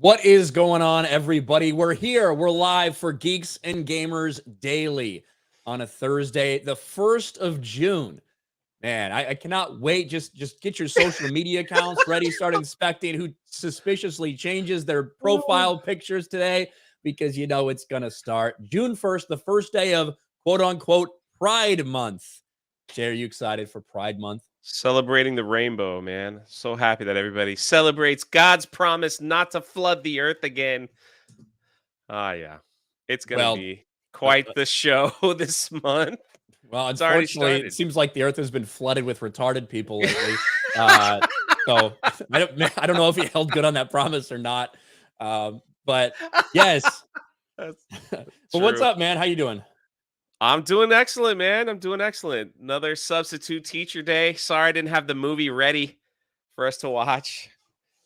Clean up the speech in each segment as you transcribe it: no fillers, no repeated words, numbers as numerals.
What is going on, everybody? We're here. We're live for Geeks and Gamers Daily on a Thursday, the 1st of June. Man, I cannot wait. Just get your social media accounts ready. Start inspecting who suspiciously changes their profile pictures today because you know it's going to start. June 1st, the first day of quote-unquote Pride Month. Jay, are you excited for Pride Month? Celebrating the rainbow, man. So happy that everybody celebrates God's promise not to flood the earth again. Yeah. It's going to Well, be uh, quite the show this month. Well, It's already unfortunately, it started. seems like the earth has been flooded with retarded people lately. So I don't know if he held good on that promise or not. But yes. That's But what's true. up, man? How you doing? I'm doing excellent, man. I'm doing excellent. Another substitute teacher day. Sorry I didn't have the movie ready for us to watch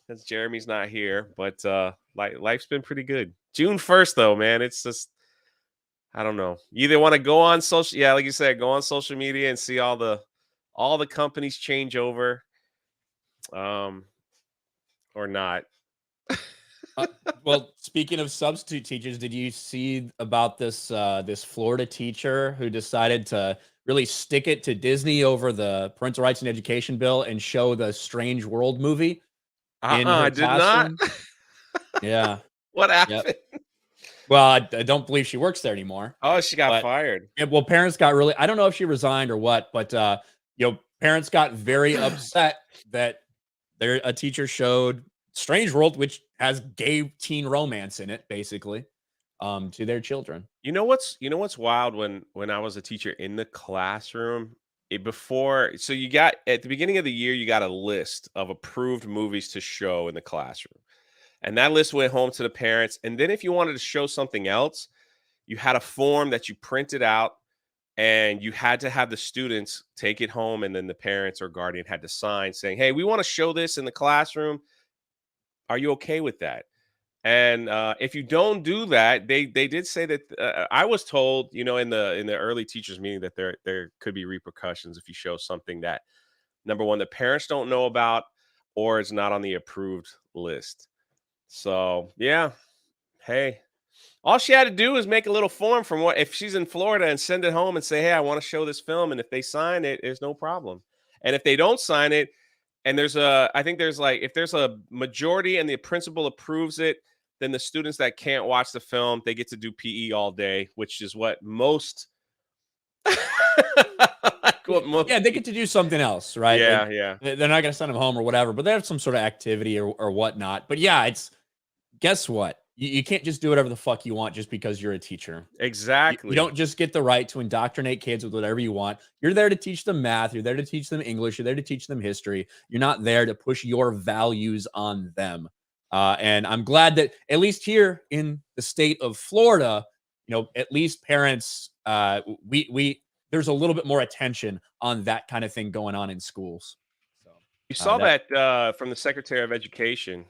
since Jeremy's not here, but life's been pretty good. June 1st though, man. It's just I don't know. You either want to go on social, yeah, like you said, go on social media and see all the companies change over, um, or not. Uh, well, speaking of substitute teachers, did you see about this Florida teacher who decided to really stick it to Disney over the parental rights and education bill and show the Strange World movie in her I did not. classroom? Yeah. What Yep. happened? Well, I don't believe she works there anymore. Oh, she got But fired. yeah, well, parents got really, I don't know if she resigned or what, but parents got very upset that a teacher showed Strange World, which has gay teen romance in it, basically, to their children. You know what's wild when I was a teacher in the classroom, before, so you got at the beginning of the year you got a list of approved movies to show in the classroom. And that list went home to the parents, and then if you wanted to show something else, you had a form that you printed out and you had to have the students take it home, and then the parents or guardian had to sign saying, "Hey, we want to show this in the classroom. Are you okay with that?" And if you don't do that, they did say that I was told, in the early teachers meeting, that there could be repercussions if you show something that, number one, the parents don't know about, or is not on the approved list. So yeah, hey, all she had to do is make a little form from what if she's in Florida and send it home and say, "Hey, I want to show this film," and if they sign it, there's no problem. And if they don't sign it, and I think there's like, if there's a majority and the principal approves it, then the students that can't watch the film, they get to do PE all day, which is what most, like what most Yeah, they get people, to do something else, right? Like yeah, yeah, they're not going to send them home or whatever, but they have some sort of activity or whatnot. But yeah, guess what? You can't just do whatever the fuck you want just because you're a teacher. You exactly. don't just get the right to indoctrinate kids with whatever you want. You're there to teach them math. You're there to teach them English. You're there to teach them history. You're not there to push your values on them. And I'm glad that at least here in the state of Florida, at least parents, we there's a little bit more attention on that kind of thing going on in schools. So You saw that that from the Secretary of Education,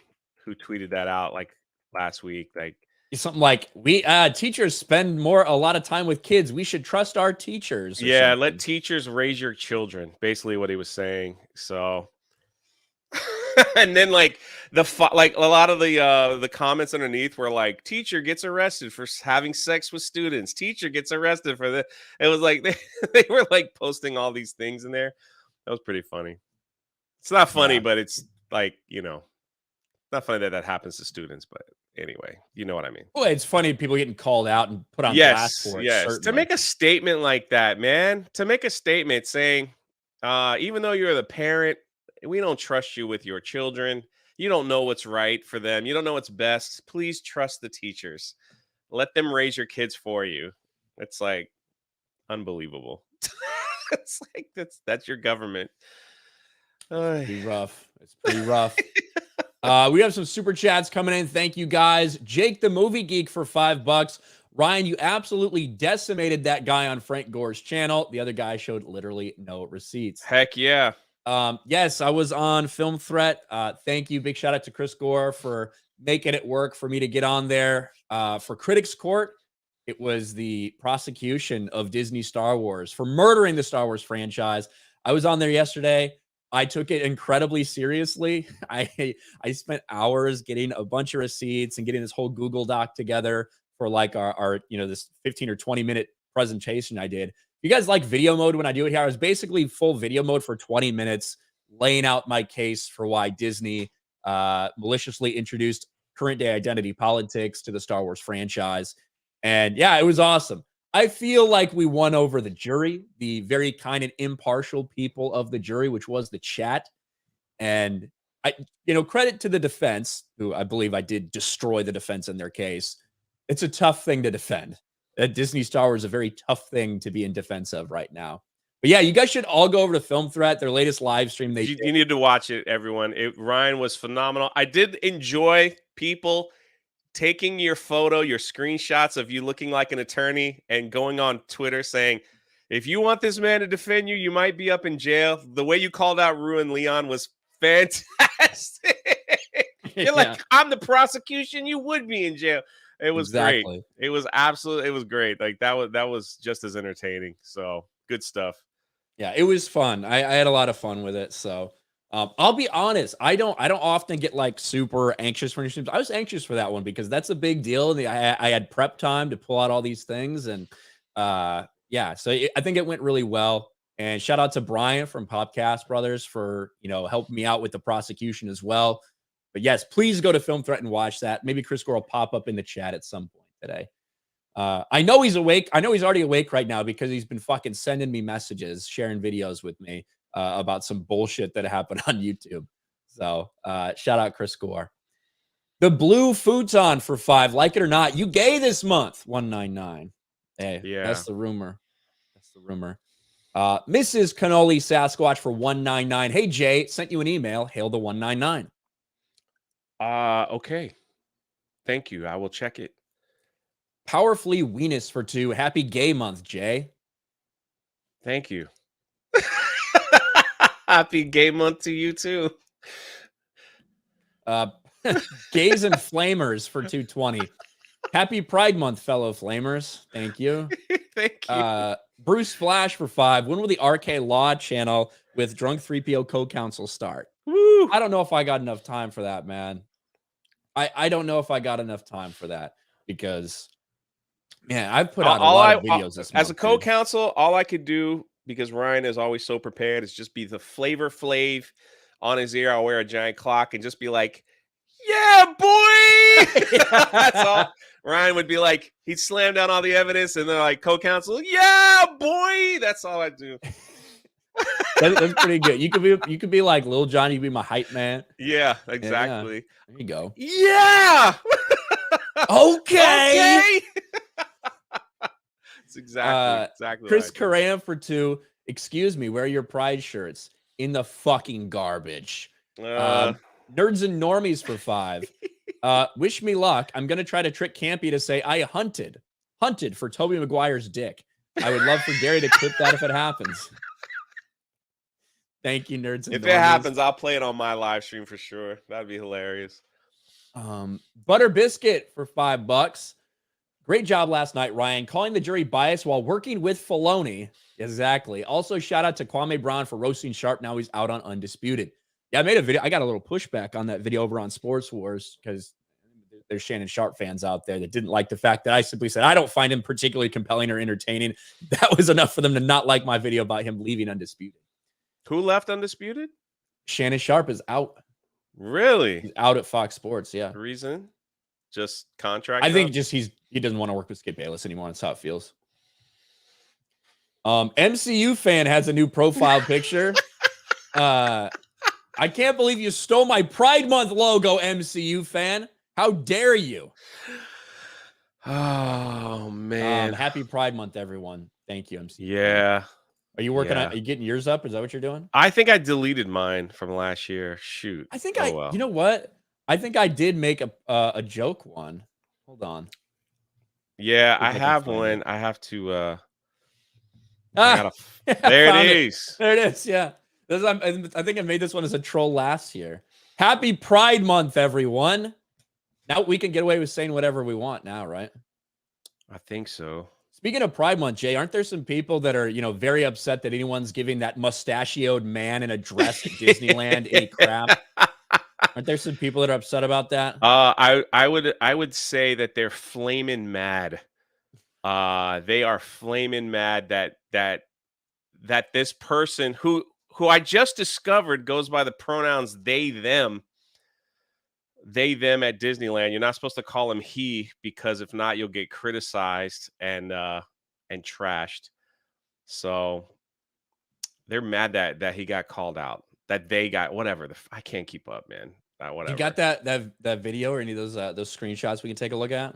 who tweeted that out like last week. Like, is something like we teachers spend a lot of time with kids. We should trust our teachers or yeah, let something. teachers raise your children, basically what he was saying. So, and then like like a lot of the comments underneath were like, "Teacher gets arrested for having sex with students. Teacher gets arrested for the." It was like they were like posting all these things in there. That was pretty funny. It's not funny, Yeah. but it's like, not funny that that happens to students, but anyway, you know what I mean. Well, it's funny people getting called out and put on blast Yes, for it, yes. To certainly. make a statement like that, man, to make a statement saying, even though you're the parent, we don't trust you with your children. You don't know what's right for them. You don't know what's best. Please trust the teachers. Let them raise your kids for you. It's like unbelievable. It's like that's your government. Ay. Pretty rough. It's pretty rough. We have some super chats coming in. Thank you guys. Jake the Movie Geek for $5. Ryan, you absolutely decimated that guy on Frank Gore's channel. The other guy showed literally no receipts. Heck yeah. Yes, I was on Film Threat. Thank you. Big shout out to Chris Gore for making it work for me to get on there. For Critics Court, it was the prosecution of Disney Star Wars for murdering the Star Wars franchise. I was on there yesterday. I took it incredibly seriously. I spent hours getting a bunch of receipts and getting this whole Google Doc together for like our this 15 or 20-minute presentation I did. You guys like video mode when I do it here? I was basically full video mode for 20 minutes, laying out my case for why Disney maliciously introduced current day identity politics to the Star Wars franchise. And yeah, it was awesome. I feel like we won over the jury, the very kind and impartial people of the jury, which was the chat. And credit to the defense, who I believe I did destroy the defense in their case. It's a tough thing to defend. Disney Star Wars is a very tough thing to be in defense of right now. But yeah, you guys should all go over to Film Threat, their latest live stream. You need to watch it, everyone. Ryan was phenomenal. I did enjoy people taking your photo, your screenshots of you looking like an attorney and going on Twitter saying, if you want this man to defend you, you might be up in jail. The way you called out Rue and Leon was fantastic. You're like, I'm the prosecution. You would be in jail. It was great. It was great. Like that was just as entertaining. So good stuff. Yeah, it was fun. I had a lot of fun with it. So I'll be honest. I don't often get like super anxious for new streams. I was anxious for that one because that's a big deal. I had prep time to pull out all these things, and yeah. So I think it went really well. And shout out to Brian from Podcast Brothers for helping me out with the prosecution as well. But yes, please go to Film Threat and watch that. Maybe Chris Gore will pop up in the chat at some point today. I know he's awake. I know he's already awake right now because he's been fucking sending me messages, sharing videos with me about some bullshit that happened on YouTube. So shout out Chris Gore. The blue futon for 5. Like it or not, you gay this month. 199. Hey, yeah, that's the rumor. That's the rumor. Mrs. Cannoli Sasquatch for 199. Hey Jay, sent you an email. Hail the 199. Okay. Thank you. I will check it. Powerfully Weenus for 2. Happy gay month, Jay. Thank you. Happy gay month to you too. Gays and Flamers for 220. Happy Pride Month, fellow Flamers. Thank you. Thank you. Bruce Flash for 5. When will the RK Law channel with Drunk 3PO co-counsel start? Woo. I don't know if I got enough time for that, man. I don't know if I got enough time for that because, man, I've put out a lot of videos this month. As a co-counsel, all I could do, because Ryan is always so prepared, is just be the Flavor Flav on his ear. I'll wear a giant clock and just be like, yeah, boy. That's all. Ryan would be like, he'd slam down all the evidence and they're like, co-counsel, yeah, boy. That's all I do. That's pretty good. You could be like Lil Jon. You could be my hype man. Yeah, exactly. Yeah. There you go. Yeah. Okay. That's exactly. Chris Karam for 2. Excuse me. Where are your Pride shirts? In the fucking garbage. Nerds and Normies for 5. Wish me luck. I'm gonna try to trick Campy to say I hunted for Tobey Maguire's dick. I would love for Gary to clip that if it happens. Thank you, nerds. And if it happens, I'll play it on my live stream for sure. That'd be hilarious. Butter Biscuit for $5. Great job last night, Ryan. Calling the jury biased while working with Filoni. Exactly. Also, shout out to Kwame Brown for roasting Sharp. Now he's out on Undisputed. Yeah, I made a video. I got a little pushback on that video over on Sports Wars because there's Shannon Sharp fans out there that didn't like the fact that I simply said I don't find him particularly compelling or entertaining. That was enough for them to not like my video about him leaving Undisputed. Who left Undisputed? Shannon Sharp is out. Really? He's out at Fox Sports. Yeah. Reason? Just contract? I think just he doesn't want to work with Skip Bayless anymore. That's how it feels. MCU fan has a new profile picture. I can't believe you stole my Pride Month logo, MCU fan. How dare you? Oh man. Happy Pride Month, everyone. Thank you, MCU. Yeah. Are you working on? Are you getting yours up? Is that what you're doing? I think I deleted mine from last year. Shoot. I think you know what? I think I did make a joke one. Hold on. Yeah, I have one. I have to. There it is. There it is. Yeah. I think I made this one as a troll last year. Happy Pride Month, everyone. Now we can get away with saying whatever we want now, right? I think so. Speaking of Pride Month, Jay, aren't there some people that are, very upset that anyone's giving that mustachioed man in a dress at Disneyland any crap? Aren't there some people that are upset about that? I would say that they're flaming mad. They are flaming mad that this person who I just discovered goes by the pronouns they them at Disneyland. You're not supposed to call him he, because if not, you'll get criticized and trashed. So they're mad that he got called out, that they got whatever. I can't keep up, man. Whatever. You got that video or any of those screenshots we can take a look at?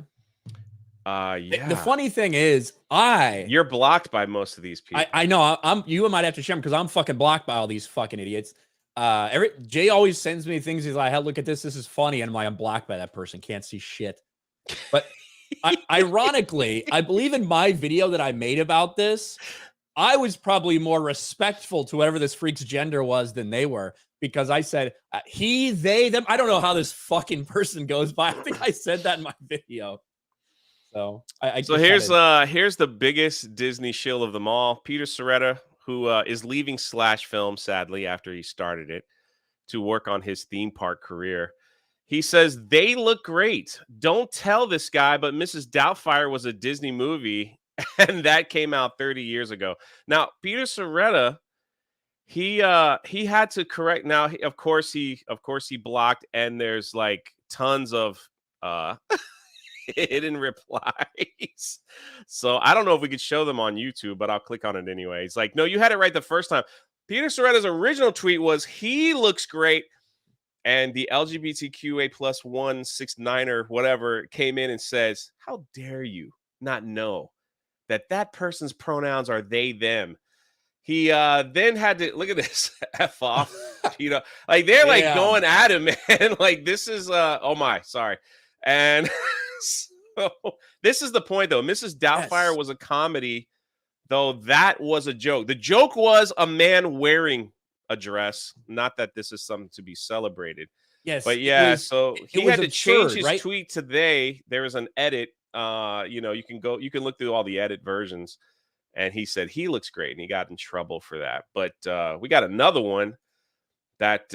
Yeah. The funny thing is, you're blocked by most of these people. I know. You might have to share them because I'm fucking blocked by all these fucking idiots. Jay always sends me things. He's like, "Hey, look at this. This is funny," and I'm like, "I'm blocked by that person. Can't see shit." But ironically, I believe in my video that I made about this, I was probably more respectful to whatever this freak's gender was than they were, because I said he, they, them. I don't know how this fucking person goes by. I think I said that in my video. So so here's the biggest Disney shill of them all. Peter Soretta, who is leaving Slash Film, sadly, after he started it, to work on his theme park career. He says, they look great. Don't tell this guy, but Mrs. Doubtfire was a Disney movie, and that came out 30 years ago. Now, Peter Soretta, he had to correct. Now, of course he blocked, and there's like tons of hidden replies. So I don't know if we could show them on YouTube, but I'll click on it anyway. It's like, no, you had it right the first time. Peter Soretta's original tweet was, he looks great. And the LGBTQA plus 169er, whatever, came in and says, how dare you not know that person's pronouns are they, them. He then had to, look at this, F off, like they're like going at him, man. Like this is, oh my, sorry. And so this is the point, though. Mrs. Doubtfire was a comedy, though that was a joke. The joke was a man wearing a dress. Not that this is something to be celebrated. Yes, but yeah, so he had to change his right? tweet to they. There was an edit. You can look through all the edit versions, and he said he looks great, and he got in trouble for that. But we got another one that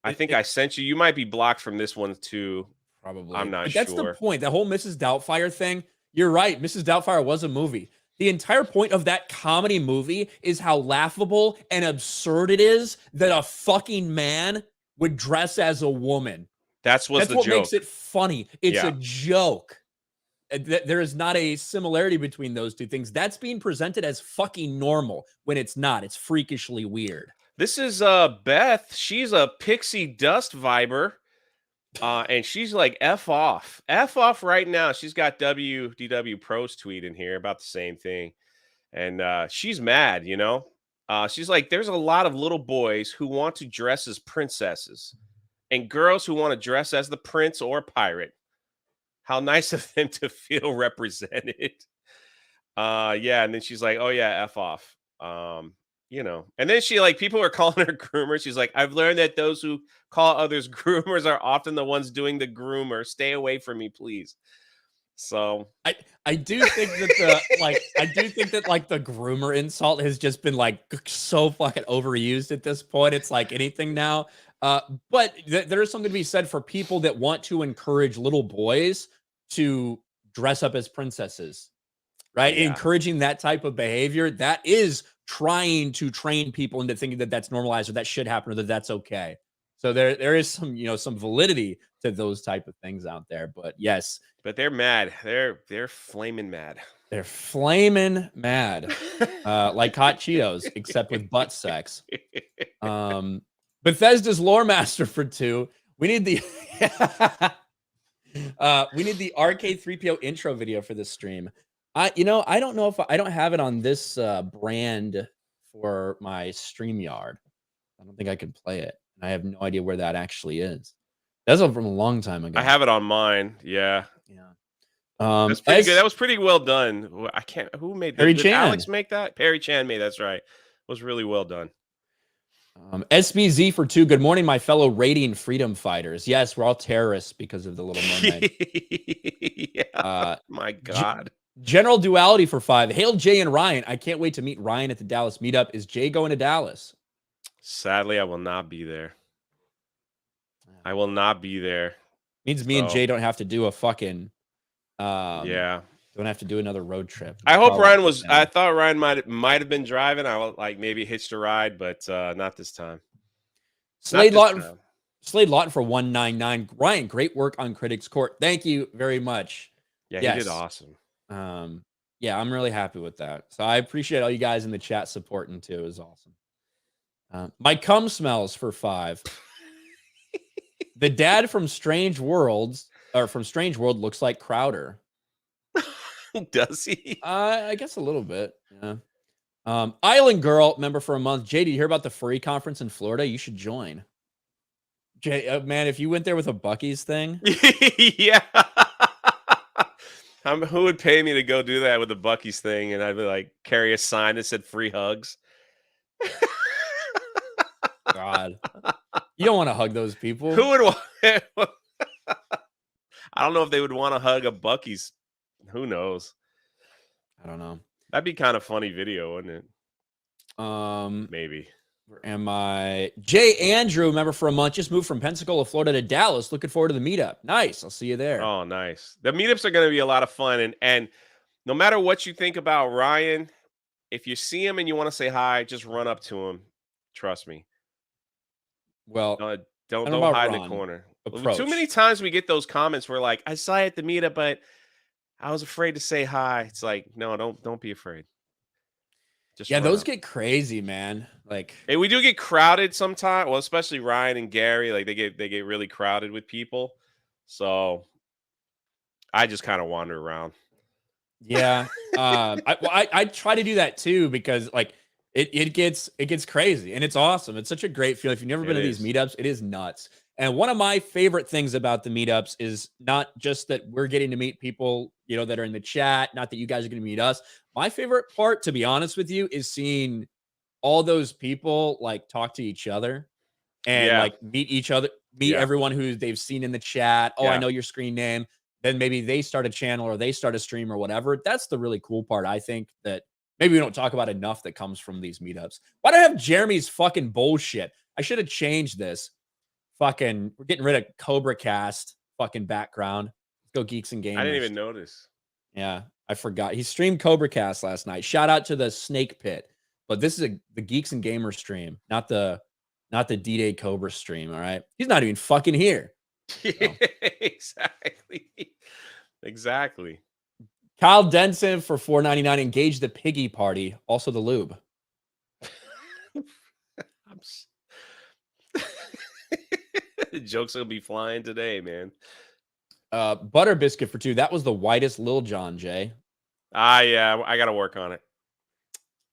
I think I sent you. You might be blocked from this one too. Probably. I'm not sure. That's the point. The whole Mrs. Doubtfire thing. You're right. Mrs. Doubtfire was a movie. The entire point of that comedy movie is how laughable and absurd it is that a fucking man would dress as a woman. That's what makes it funny. It's a joke. There is not a similarity between those two things. That's being presented as fucking normal when it's not. It's freakishly weird. This is Beth. She's a pixie dust viber. And she's like, F off right now. She's got WDW Pro's tweet in here about the same thing. And she's mad, she's like, there's a lot of little boys who want to dress as princesses and girls who want to dress as the prince or pirate. How nice of them to feel represented. Yeah. And then she's like, oh yeah, F off. And then she people are calling her groomer. She's like, I've learned that those who call others groomers are often the ones doing the groomer. Stay away from me, please. So I do think that the groomer insult has just been so fucking overused at this point. It's like anything now. But there is something to be said for people that want to encourage little boys to dress up as princesses, right? Yeah. Encouraging that type of behavior, that is trying to train people into thinking that that's normalized or that should happen or that that's okay. So there is some, some validity to those type of things out there. But yes. But they're mad. They're flaming mad. They're flaming mad. Like hot Cheetos, except with butt sex. Bethesda's lore master for 2. We need the Arcade 3PO intro video for this stream. I don't know if I don't have it on this brand for my StreamYard. I don't think I can play it. And I have no idea where that actually is. That's from a long time ago. I have it on mine. Yeah. Yeah. That's pretty good. That was pretty well done. I can't. Who made that? Did Alex make that? Perry Chan made. That's right. It was really well done. SBZ for 2. Good morning, my fellow radiant freedom fighters. Yes, we're all terrorists because of the Little Mermaid. Yeah. My God. General Duality for 5. Hail Jay and Ryan. I can't wait to meet Ryan at the Dallas meetup. Is Jay going to Dallas? Sadly, I will not be there. I will not be there. Means me and Jay don't have to do a fucking yeah. Don't have to do another road trip. I hope Ryan was. I thought Ryan might have been driving. I was like maybe hitched a ride, but not this time. Slade Lawton for 199. Ryan, great work on Critics Court. Thank you very much. Yeah, he did awesome. Yeah, I'm really happy with that. So I appreciate all you guys in the chat supporting too. It was awesome. My cum smells for 5. The dad from Strange World looks like Crowder. Does he? I guess a little bit. Yeah. Island Girl, member for a month. Jay, did you hear about the furry conference in Florida? You should join. Jay, man, if you went there with a Buc-ee's thing. Yeah. Who would pay me to go do that with a Buc-ee's thing? And I'd be like, carry a sign that said free hugs. God. You don't want to hug those people. Who would want I don't know if they would want to hug a Buc-ee's. Who knows? I don't know. That'd be kind of funny video, wouldn't it? Maybe. Where am I? Jay Andrew, member for a month, just moved from Pensacola, Florida to Dallas. Looking forward to the meetup. Nice. I'll see you there. Oh, nice. The meetups are going to be a lot of fun. And no matter what you think about Ryan, if you see him and you want to say hi, just run up to him. Trust me. Well, don't hide in the corner. Approach. Too many times we get those comments where like, I saw you at the meetup, but I was afraid to say hi. It's like, no, don't be afraid. Just those get crazy, man. Like, hey, we do get crowded sometimes. Well, especially Ryan and Gary, like they get really crowded with people. So I just kind of wander around. Yeah. I try to do that too, because like it gets crazy and it's awesome. It's such a great feeling. If you've never been to these meetups, it is nuts. And one of my favorite things about the meetups is not just that we're getting to meet people, that are in the chat, not that you guys are going to meet us. My favorite part, to be honest with you, is seeing all those people like talk to each other and like meet each other, everyone who they've seen in the chat. Oh, I know your screen name. Then maybe they start a channel or they start a stream or whatever. That's the really cool part. I think that maybe we don't talk about enough that comes from these meetups. Why do I have Jeremy's fucking bullshit? I should have changed this. Fucking, we're getting rid of Cobra Cast fucking background. Let's go Geeks and Gamers. I didn't even notice. Yeah, I forgot. He streamed Cobra Cast last night. Shout out to the Snake Pit. But this is the Geeks and Gamers stream, not the D-Day Cobra stream, all right? He's not even fucking here. So. Exactly. Kyle Denson for $4.99. Engage the piggy party. Also the lube. The jokes will be flying today, man. Butter biscuit for $2. That was the whitest Lil Jon, Jay. Yeah, I gotta work on it.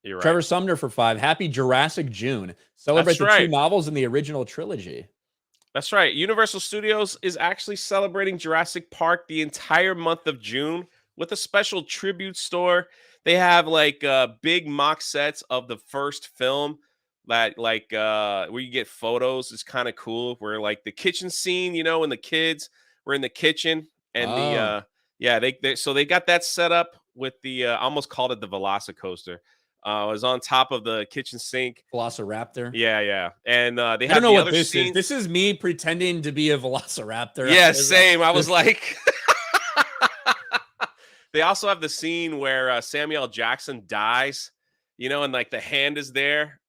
You're right. Trevor Sumner for $5. Happy Jurassic June. Celebrate the 2 novels in the original trilogy. That's right. Universal Studios is actually celebrating Jurassic Park the entire month of June with a special tribute store. They have like big mock sets of the first film that where you get photos. Is kind of cool. Where like the kitchen scene, and the kids were in the kitchen and so they got that set up with the I almost called it the Velocicoaster. It was on top of the kitchen sink. Velociraptor. Yeah. And they have I don't know what this is. This is me pretending to be a Velociraptor. Yeah, same. I was like, they also have the scene where Samuel L. Jackson dies, and like the hand is there.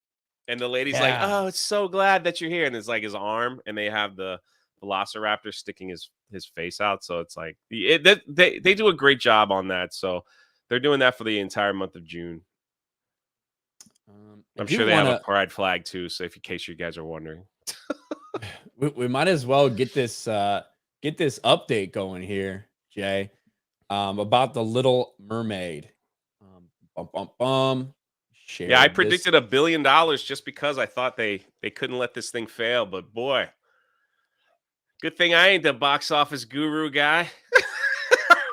And the lady's like, oh, it's so glad that you're here. And it's like his arm. And they have the Velociraptor sticking his face out. So it's like, they do a great job on that. So they're doing that for the entire month of June. I'm sure they have a pride flag too. So in case you guys are wondering. we might as well get this update going here, Jay, about the Little Mermaid. Yeah, I predicted $1 billion just because I thought they couldn't let this thing fail. But boy, good thing I ain't the box office guru guy.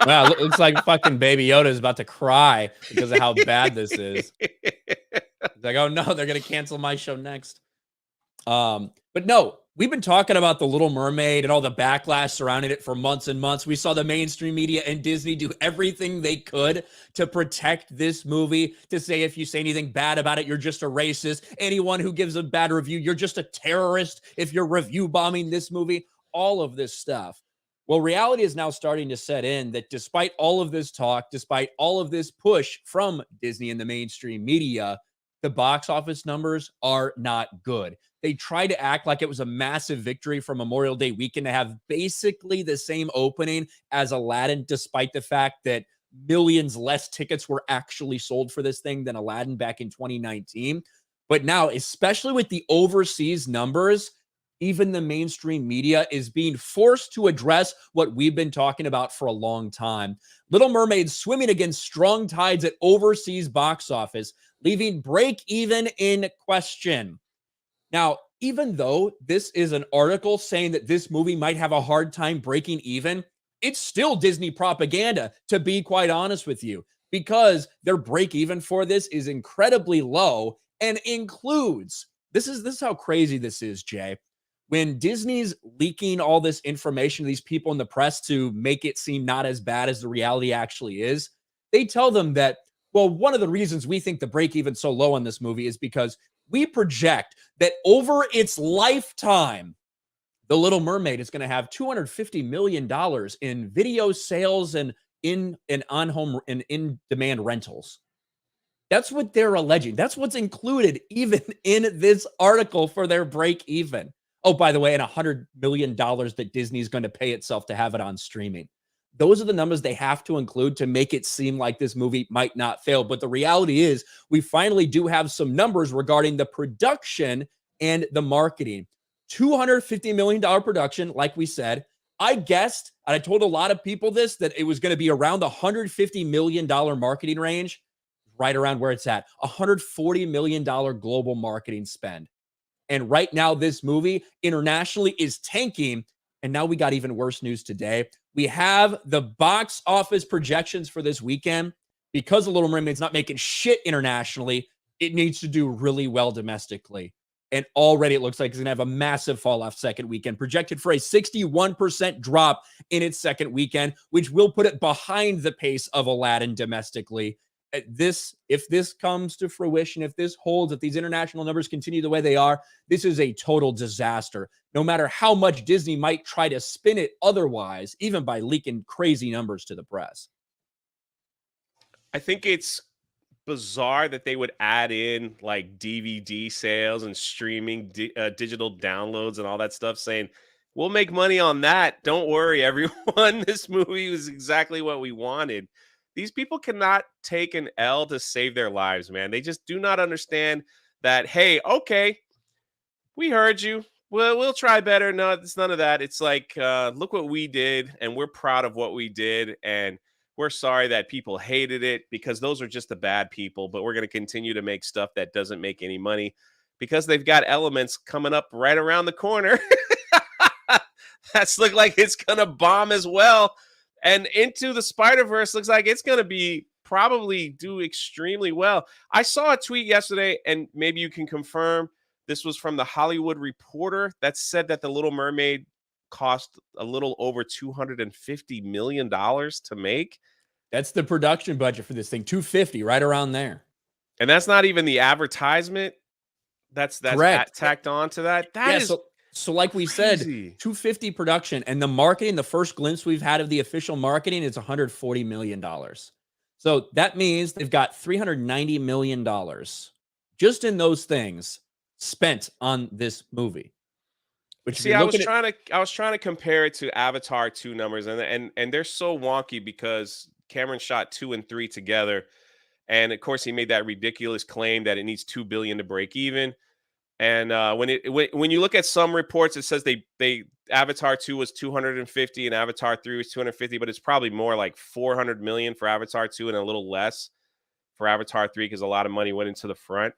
Wow, it looks like fucking Baby Yoda is about to cry because of how bad this is. He's like, oh no, they're gonna cancel my show next. But no, we've been talking about the Little Mermaid and all the backlash surrounding it for months and months. We saw the mainstream media and Disney do everything they could to protect this movie, to say if you say anything bad about it, you're just a racist. Anyone who gives a bad review, you're just a terrorist if you're review bombing this movie, all of this stuff. Well, reality is now starting to set in that despite all of this talk, despite all of this push from Disney and the mainstream media, the box office numbers are not good. They tried to act like it was a massive victory for Memorial Day weekend to have basically the same opening as Aladdin, despite the fact that millions less tickets were actually sold for this thing than Aladdin back in 2019. But now, especially with the overseas numbers, even the mainstream media is being forced to address what we've been talking about for a long time. Little Mermaid swimming against strong tides at overseas box office, leaving break even in question. Now, even though this is an article saying that this movie might have a hard time breaking even, it's still Disney propaganda, to be quite honest with you, because their break even for this is incredibly low and includes this is how crazy this is, Jay. When Disney's leaking all this information to these people in the press to make it seem not as bad as the reality actually is, they tell them that, well, one of the reasons we think the break even so low on this movie is because we project that over its lifetime, The Little Mermaid is going to have $250 million in video sales and in on-home and in-demand rentals. That's what they're alleging. That's what's included even in this article for their break even. Oh, by the way, and $100 million that Disney's going to pay itself to have it on streaming. Those are the numbers they have to include to make it seem like this movie might not fail. But the reality is we finally do have some numbers regarding the production and the marketing. $250 million production, like we said. I guessed, and I told a lot of people this, that it was going to be around the $150 million marketing range, right around where it's at. $140 million global marketing spend. And right now, this movie internationally is tanking. And now we got even worse news today. We have the box office projections for this weekend. Because The Little Mermaid's not making shit internationally, it needs to do really well domestically. And already it looks like it's going to have a massive fall off second weekend, projected for a 61% drop in its second weekend, which will put it behind the pace of Aladdin domestically. If this comes to fruition, if this holds, if these international numbers continue the way they are, this is a total disaster. No matter how much Disney might try to spin it otherwise, even by leaking crazy numbers to the press. I think it's bizarre that they would add in like DVD sales and streaming digital downloads and all that stuff, saying we'll make money on that. Don't worry, everyone. This movie was exactly what we wanted. These people cannot take an L to save their lives, man. They just do not understand that, hey, okay, we heard you. Well, we'll try better. No, it's none of that. It's like, look what we did, and we're proud of what we did, and we're sorry that people hated it because those are just the bad people, but we're going to continue to make stuff that doesn't make any money because they've got elements coming up right around the corner. That's look like it's going to bomb as well. And Into the Spider-Verse looks like it's going to be probably do extremely well. I saw a tweet yesterday, and maybe you can confirm this was from the Hollywood Reporter that said that The Little Mermaid cost a little over $250 million to make. That's the production budget for this thing, 250, right around there. And that's not even the advertisement. That's correct. Tacked on to that. That is so like crazy. We said, 250 production, and the marketing, the first glimpse we've had of the official marketing is $140 million. So that means they've got $390 million just in those things spent on this movie. Which see, I was trying to compare it to Avatar 2 numbers, and they're so wonky because Cameron shot 2 and 3 together, and of course he made that ridiculous claim that it needs $2 billion to break even. And when you look at some reports, it says they Avatar 2 was 250 and Avatar 3 was 250, but it's probably more like 400 million for Avatar 2 and a little less for Avatar 3 because a lot of money went into the front.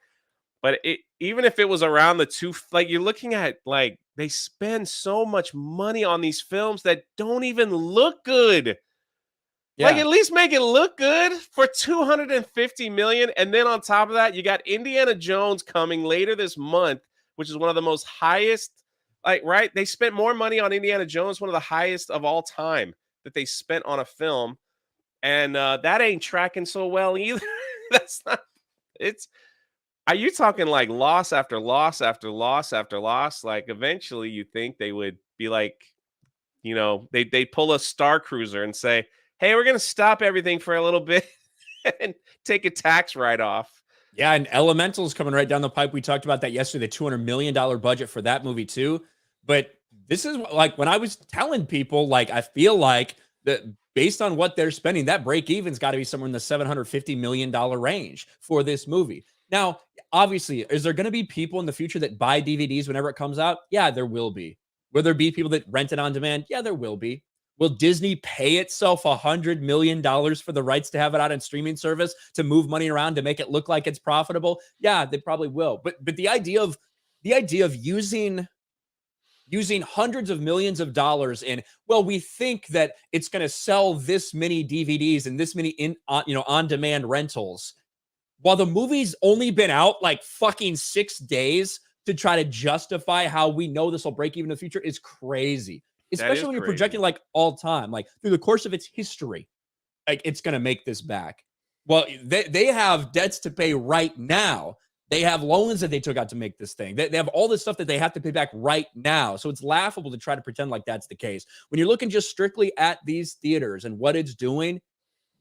But even if it was around the two, like you're looking at, like they spend so much money on these films that don't even look good. Yeah. Like at least make it look good for 250 million. And then on top of that, you got Indiana Jones coming later this month, which is one of the most highest Like, right? They spent more money on Indiana Jones, one of the highest of all time that they spent on a film, and that ain't tracking so well either. That's not. It's. Are you talking like loss after loss after loss after loss? Like eventually, you think they would be like, they pull a Star Cruiser and say, "Hey, we're gonna stop everything for a little bit and take a tax write off." Yeah, and Elemental's coming right down the pipe. We talked about that yesterday, the $200 million budget for that movie too. But this is like when I was telling people, like, I feel like that based on what they're spending, that break even's got to be somewhere in the $750 million range for this movie. Now, obviously, is there going to be people in the future that buy DVDs whenever it comes out? Yeah, there will be. Will there be people that rent it on demand? Yeah, there will be. Will Disney pay itself $100 million for the rights to have it out on streaming service to move money around to make it look like it's profitable? Yeah, they probably will. But the idea of using hundreds of millions of dollars in, well, we think that it's going to sell this many DVDs and this many on demand rentals, while the movie's only been out like fucking 6 days, to try to justify how we know this will break even in the future is crazy. Especially when you're projecting like all time, like through the course of its history, like it's going to make this back. Well, they have debts to pay right now. They have loans that they took out to make this thing. They have all this stuff that they have to pay back right now. So it's laughable to try to pretend like that's the case. When you're looking just strictly at these theaters and what it's doing,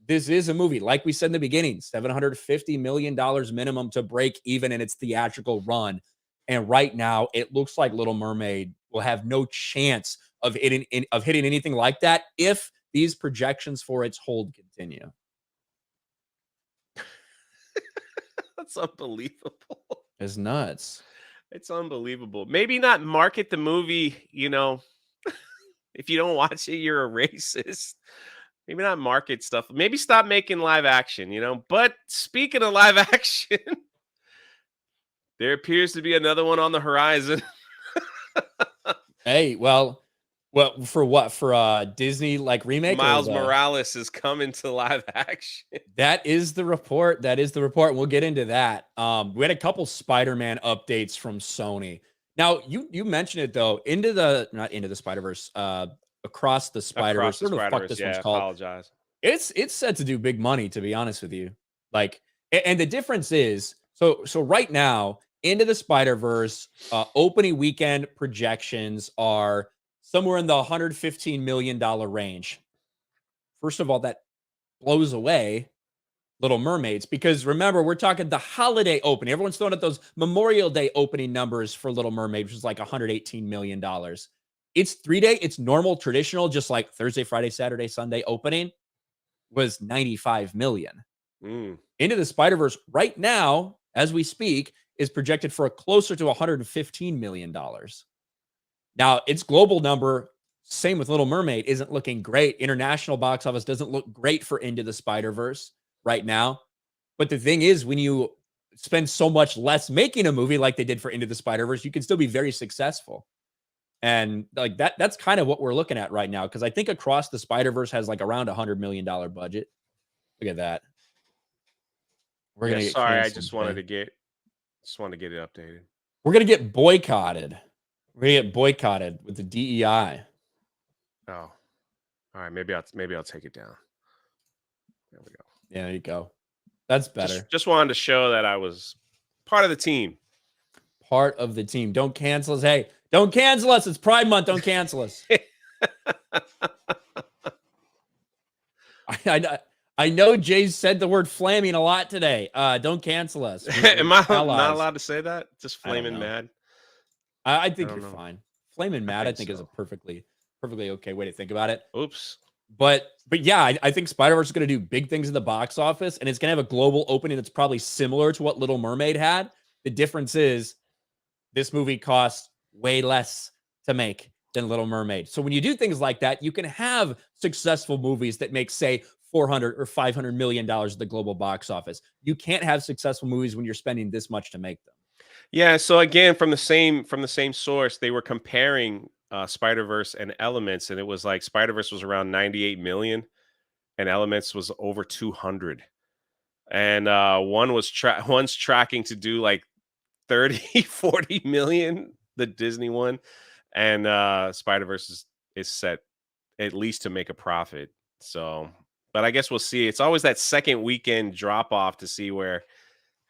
this is a movie, like we said in the beginning, $750 million minimum to break even in its theatrical run. And right now, it looks like Little Mermaid will have no chance of hitting anything like that if these projections for its hold continue. That's unbelievable. It's nuts. It's unbelievable. Maybe not market the movie, if you don't watch it, you're a racist. Maybe not market stuff. Maybe stop making live action, But speaking of live action, there appears to be another one on the horizon. Hey, well, for what? For Disney like remake? Miles Morales is coming to live action. That is the report. That is the report. We'll get into that. We had a couple Spider-Man updates from Sony. Now, you mentioned it though. Not into the Spider-Verse. Across the Spider-Verse. What the fuck this one's called? Apologize. It's set to do big money, to be honest with you. Like, and the difference is, so right now, Into the Spider-Verse opening weekend projections are somewhere in the $115 million range. First of all, that blows away Little Mermaids, because remember, we're talking the holiday opening. Everyone's throwing out those Memorial Day opening numbers for Little Mermaid, which is like $118 million. It's 3-day, it's normal, traditional, just like Thursday, Friday, Saturday, Sunday opening was 95 million. Into the Spider-Verse right now, as we speak, is projected for a closer to $115 million. Now, its global number, same with Little Mermaid, isn't looking great. International box office doesn't look great for Into the Spider-Verse right now. But the thing is, when you spend so much less making a movie like they did for Into the Spider-Verse, you can still be very successful. And like that's kind of what we're looking at right now, because I think Across the Spider-Verse has like around $100 million budget. Look at that. We're gonna get sorry, I just wanted to get it updated. We're gonna get boycotted. We're gonna get boycotted with the DEI. Oh, all right. Maybe I'll take it down. There we go. Yeah, there you go. That's better. Just wanted to show that I was part of the team. Part of the team. Don't cancel us. Hey, don't cancel us. It's Pride Month. Don't cancel us. I know Jay said the word flaming a lot today. Don't cancel us. Am I not allowed to say that? Just flaming mad? I think you're fine. Flaming mad, I think is a perfectly okay way to think about it. Oops. But yeah, I think Spider-Verse is going to do big things in the box office, and it's going to have a global opening that's probably similar to what Little Mermaid had. The difference is this movie costs way less to make than Little Mermaid. So when you do things like that, you can have successful movies that make, say, $400 or $500 million at the global box office. You can't have successful movies when you're spending this much to make them. Yeah. So again, from the same source, they were comparing Spider-Verse and Elements, and it was like Spider-Verse was around 98 million, and Elements was over 200. And one's tracking to do like 30, 40 million, the Disney one. and Spider-Verse is set at least to make a profit. So, but I guess we'll see. It's always that second weekend drop off to see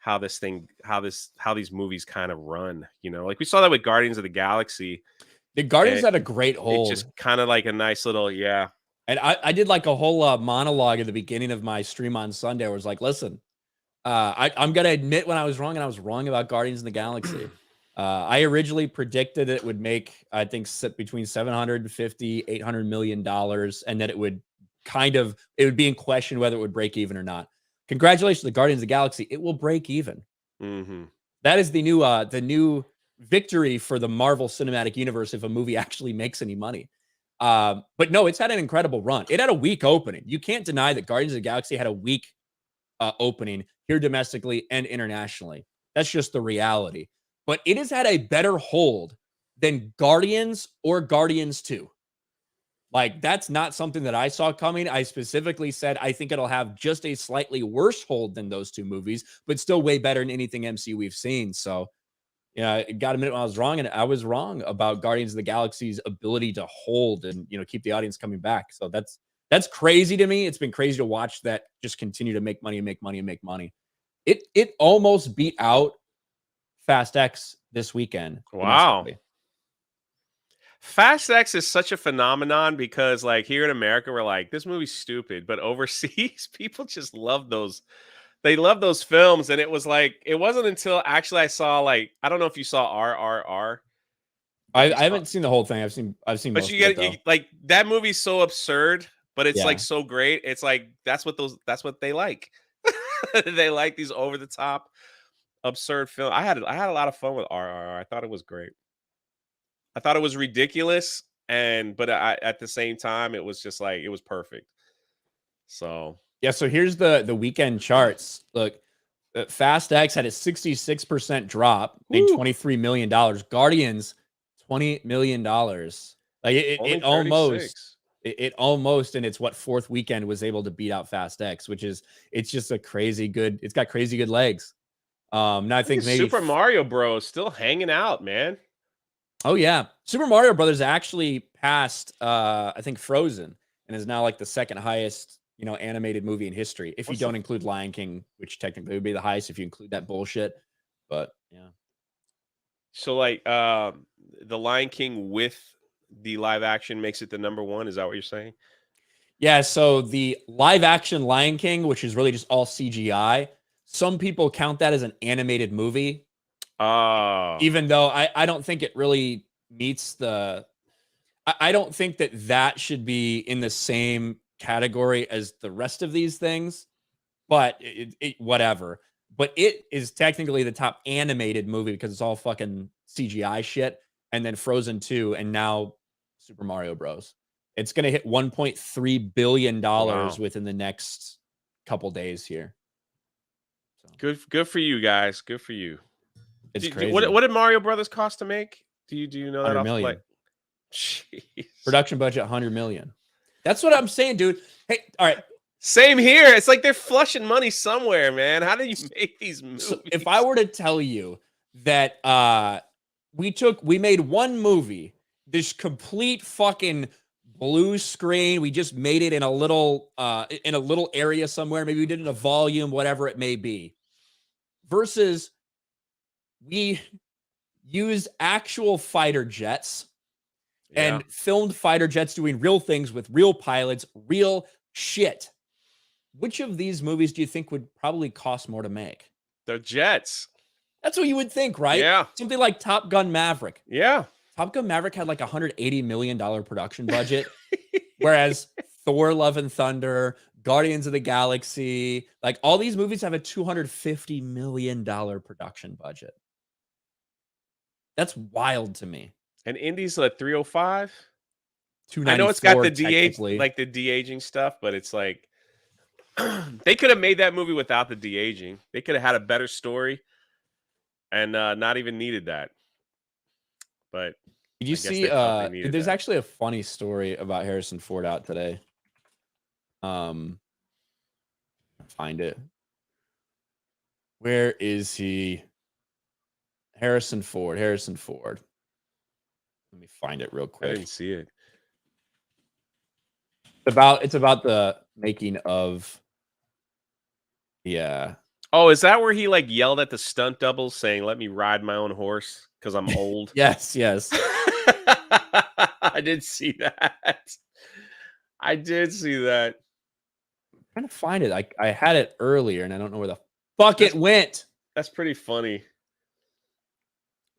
how these movies kind of run. Like we saw that with Guardians of the Galaxy. The Guardians It, had a great it hold. just kind of like a nice little And I did like a whole monologue at the beginning of my stream on Sunday where I was like, listen, I'm going to admit when I was wrong, and I was wrong about Guardians of the Galaxy. I originally predicted it would make, I think, between $750, $800 million, and that it would be in question whether it would break even or not. Congratulations to the Guardians of the Galaxy. It will break even. Mm-hmm. That is the new victory for the Marvel Cinematic Universe if a movie actually makes any money. But no, it's had an incredible run. It had a weak opening. You can't deny that Guardians of the Galaxy had a weak opening here domestically and internationally. That's just the reality. But it has had a better hold than Guardians or Guardians 2. Like, that's not something that I saw coming. I specifically said I think it'll have just a slightly worse hold than those two movies, but still way better than anything MCU we've seen. So, yeah, it got a minute when I was wrong, and I was wrong about Guardians of the Galaxy's ability to hold and keep the audience coming back. So that's crazy to me. It's been crazy to watch that just continue to make money and make money and make money. It almost beat out Fast X this weekend. Wow. Fast X is such a phenomenon because, like, here in America, we're like, this movie's stupid, but overseas, people just love those. They love those films, and it wasn't until actually I saw, like, I don't know if you saw RRR. I haven't seen the whole thing. I've seen But most you of it, get though. like that movie's so absurd, but it's Yeah. like so great. It's like that's what they like. They like these over the top absurd film. I had a lot of fun with RRR. I thought it was great. I thought it was ridiculous, but at the same time, it was just like it was perfect. So Yeah, so here's the weekend charts. Look, Fast X had a 66% drop, made $23 million. Guardians, $20 million. Like only 36. It almost in its fourth weekend was able to beat out Fast X, it's just a crazy good, it's got crazy good legs. Now I think maybe Super Mario Bros. Still hanging out, man. Oh yeah, Super Mario Brothers actually passed, I think Frozen, and is now like the second highest, animated movie in history. If you don't include Lion King, which technically would be the highest if you include that bullshit. But yeah. So like, the Lion King with the live action makes it the number one. Is that what you're saying? Yeah. So the live action Lion King, which is really just all CGI, some people count that as an animated movie. Oh. Even though I don't think it really meets I don't think that should be in the same category as the rest of these things, but whatever. But it is technically the top animated movie because it's all fucking CGI shit. And then Frozen 2 and now Super Mario Bros. It's going to hit $1.3 billion within the next couple days here. So. Good for you guys. Good for you. It's crazy. What did Mario Brothers cost to make? Do you know that? 100 million. Like, jeez. Production budget 100 million. That's what I'm saying, dude. Hey, all right. Same here. It's like they're flushing money somewhere, man. How do you make these movies? So if I were to tell you that we made one movie, this complete fucking blue screen, we just made it in a little area somewhere, maybe we did it in a volume, whatever it may be, versus we used actual fighter jets and filmed fighter jets doing real things with real pilots, real shit. Which of these movies do you think would probably cost more to make? The jets. That's what you would think, right? Yeah. Something like Top Gun Maverick. Yeah. Top Gun Maverick had like $180 million production budget, whereas Thor, Love and Thunder, Guardians of the Galaxy, like all these movies have a $250 million production budget. That's wild to me. And Indy's like 305. I know it's got the the de-aging stuff, but it's like they could have made that movie without the de-aging. They could have had a better story and not even needed that. But did you see there's actually a funny story about Harrison Ford out today. Find it. Where is he? Harrison Ford. Let Let me find it real I quick. didn't see it. It's about the making of. Yeah. Oh, is that where he like yelled at the stunt doubles saying, "Let me ride my own horse because I'm old"? Yes. I did see that. I did see that. I'm trying to find it. I had it earlier, and I don't know where the fuck That's- it went. That's pretty funny.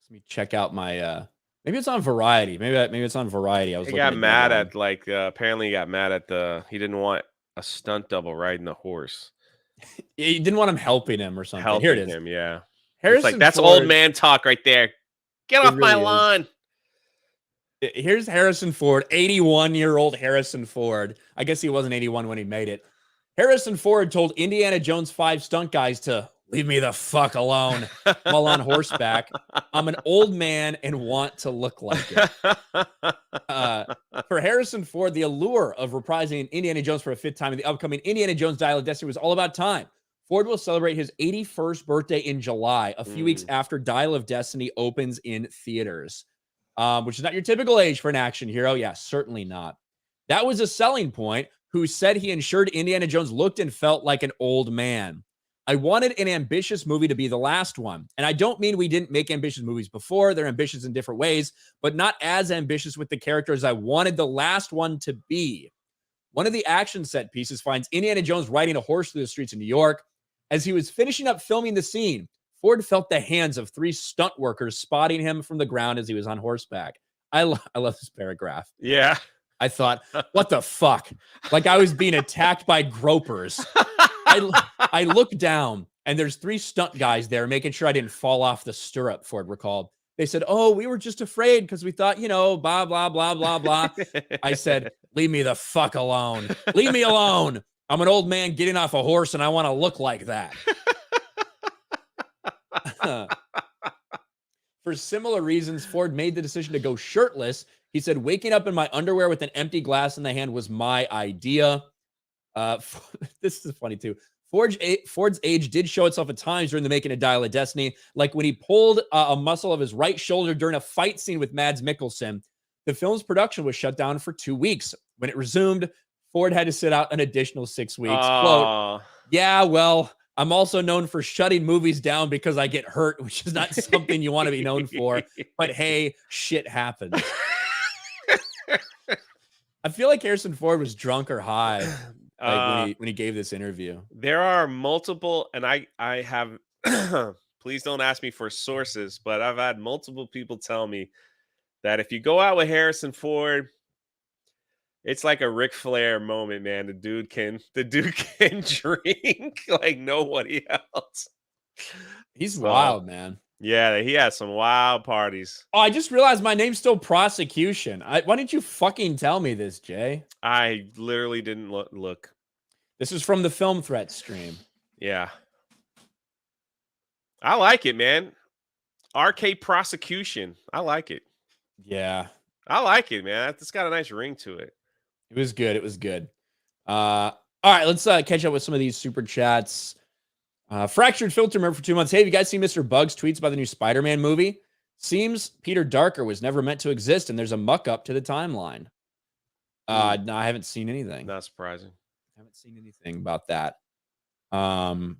Let me check out my. Maybe it's on Variety. Maybe it's on Variety. I was He looking got at mad Deadline. at like apparently he got mad at he didn't want a stunt double riding the horse. He didn't want him helping him or something. Helping Here it is. him, yeah. Harrison It's like that's Ford, old man talk right there. Get it off my really is. lawn. Here's Harrison Ford, 81-year-old Harrison Ford. I guess he wasn't 81 when he made it. Harrison Ford told Indiana Jones 5 stunt guys to leave me the fuck alone while on horseback. I'm an old man and want to look like it. For Harrison Ford, the allure of reprising Indiana Jones for a 5th time in the upcoming Indiana Jones Dial of Destiny was all about time. Ford will celebrate his 81st birthday in July, a few weeks after Dial of Destiny opens in theaters. Which is not your typical age for an action hero. Yeah, certainly not. That was a selling point. Who said he ensured Indiana Jones looked and felt like an old man. I wanted an ambitious movie to be the last one. And I don't mean we didn't make ambitious movies before. They're ambitious in different ways, but not as ambitious with the characters I wanted the last one to be. One of the action set pieces finds Indiana Jones riding a horse through the streets of New York. As he was finishing up filming the scene, Ford felt the hands of 3 stunt workers spotting him from the ground as he was on horseback. I love this paragraph. Yeah. I thought, what the fuck? Like I was being attacked by gropers. I looked down and there's 3 stunt guys there making sure I didn't fall off the stirrup, Ford recalled. They said, oh, we were just afraid because we thought, blah, blah, blah, blah, blah. I said, leave me the fuck alone. Leave me alone. I'm an old man getting off a horse and I want to look like that. For similar reasons, Ford made the decision to go shirtless. He said, waking up in my underwear with an empty glass in the hand was my idea. This is funny too. Ford's age did show itself at times during the making of Dial of Destiny, like when he pulled a muscle of his right shoulder during a fight scene with Mads Mikkelsen. The film's production was shut down for 2 weeks. When it resumed, Ford had to sit out an additional 6 weeks. Quote, yeah, well, I'm also known for shutting movies down because I get hurt, which is not something you want to be known for. But hey, shit happens. I feel like Harrison Ford was drunk or high when he gave this interview. There are multiple, and I have, please don't ask me for sources, but I've had multiple people tell me that if you go out with Harrison Ford, it's like a Ric Flair moment, man. The dude can drink like nobody else. He's wild, man. Yeah, he has some wild parties. Oh, I just realized my name's still Prosecution. Why didn't you fucking tell me this, Jay? I literally didn't look. This is from the Film Threat stream. Yeah. I like it, man. Arcade Prosecution. I like it. Yeah. I like it, man. It's got a nice ring to it. It was good. It was good. All right, let's catch up with some of these super chats. Fractured Filter member for 2 months. Hey, have you guys seen Mr. Bug's tweets about the new Spider-Man movie? Seems Peter Darker was never meant to exist, and there's a muck-up to the timeline. No, I haven't seen anything. Not surprising. I haven't seen anything about that. Where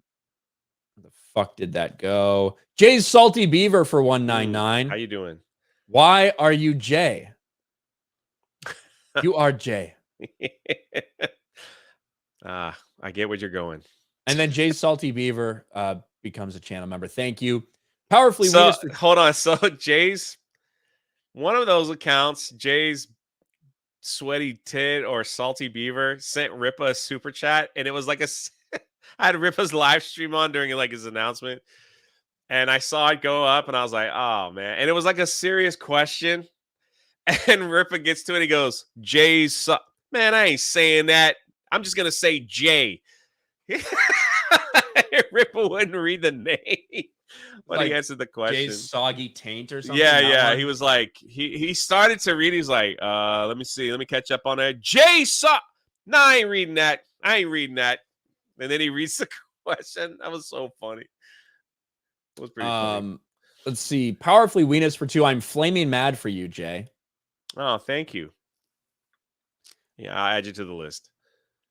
the fuck did that go? Jay's Salty Beaver for 199. How you doing? Why are you Jay? You are Jay. I get where you're going. And then Jay's Salty Beaver becomes a channel member. Thank you. Powerfully. Hold on. So Jay's one of those accounts, Jay's Sweaty Tit or Salty Beaver, sent Ripa a super chat, and it was like I had Ripa's live stream on during like his announcement, and I saw it go up, and I was like, oh man, and it was like a serious question, and Ripa gets to it, he goes, Jay's man, I ain't saying that. I'm just gonna say Jay. Ripple wouldn't read the name, but he answered the question. Jay's Soggy Taint or something. Yeah. He was like, he started to read. He's like, let me see. Let me catch up on that. No, I ain't reading that. And then he reads the question. That was so funny. It was pretty funny. Let's see. Powerfully Weenus for 2. I'm flaming mad for you, Jay. Oh, thank you. Yeah, I'll add you to the list.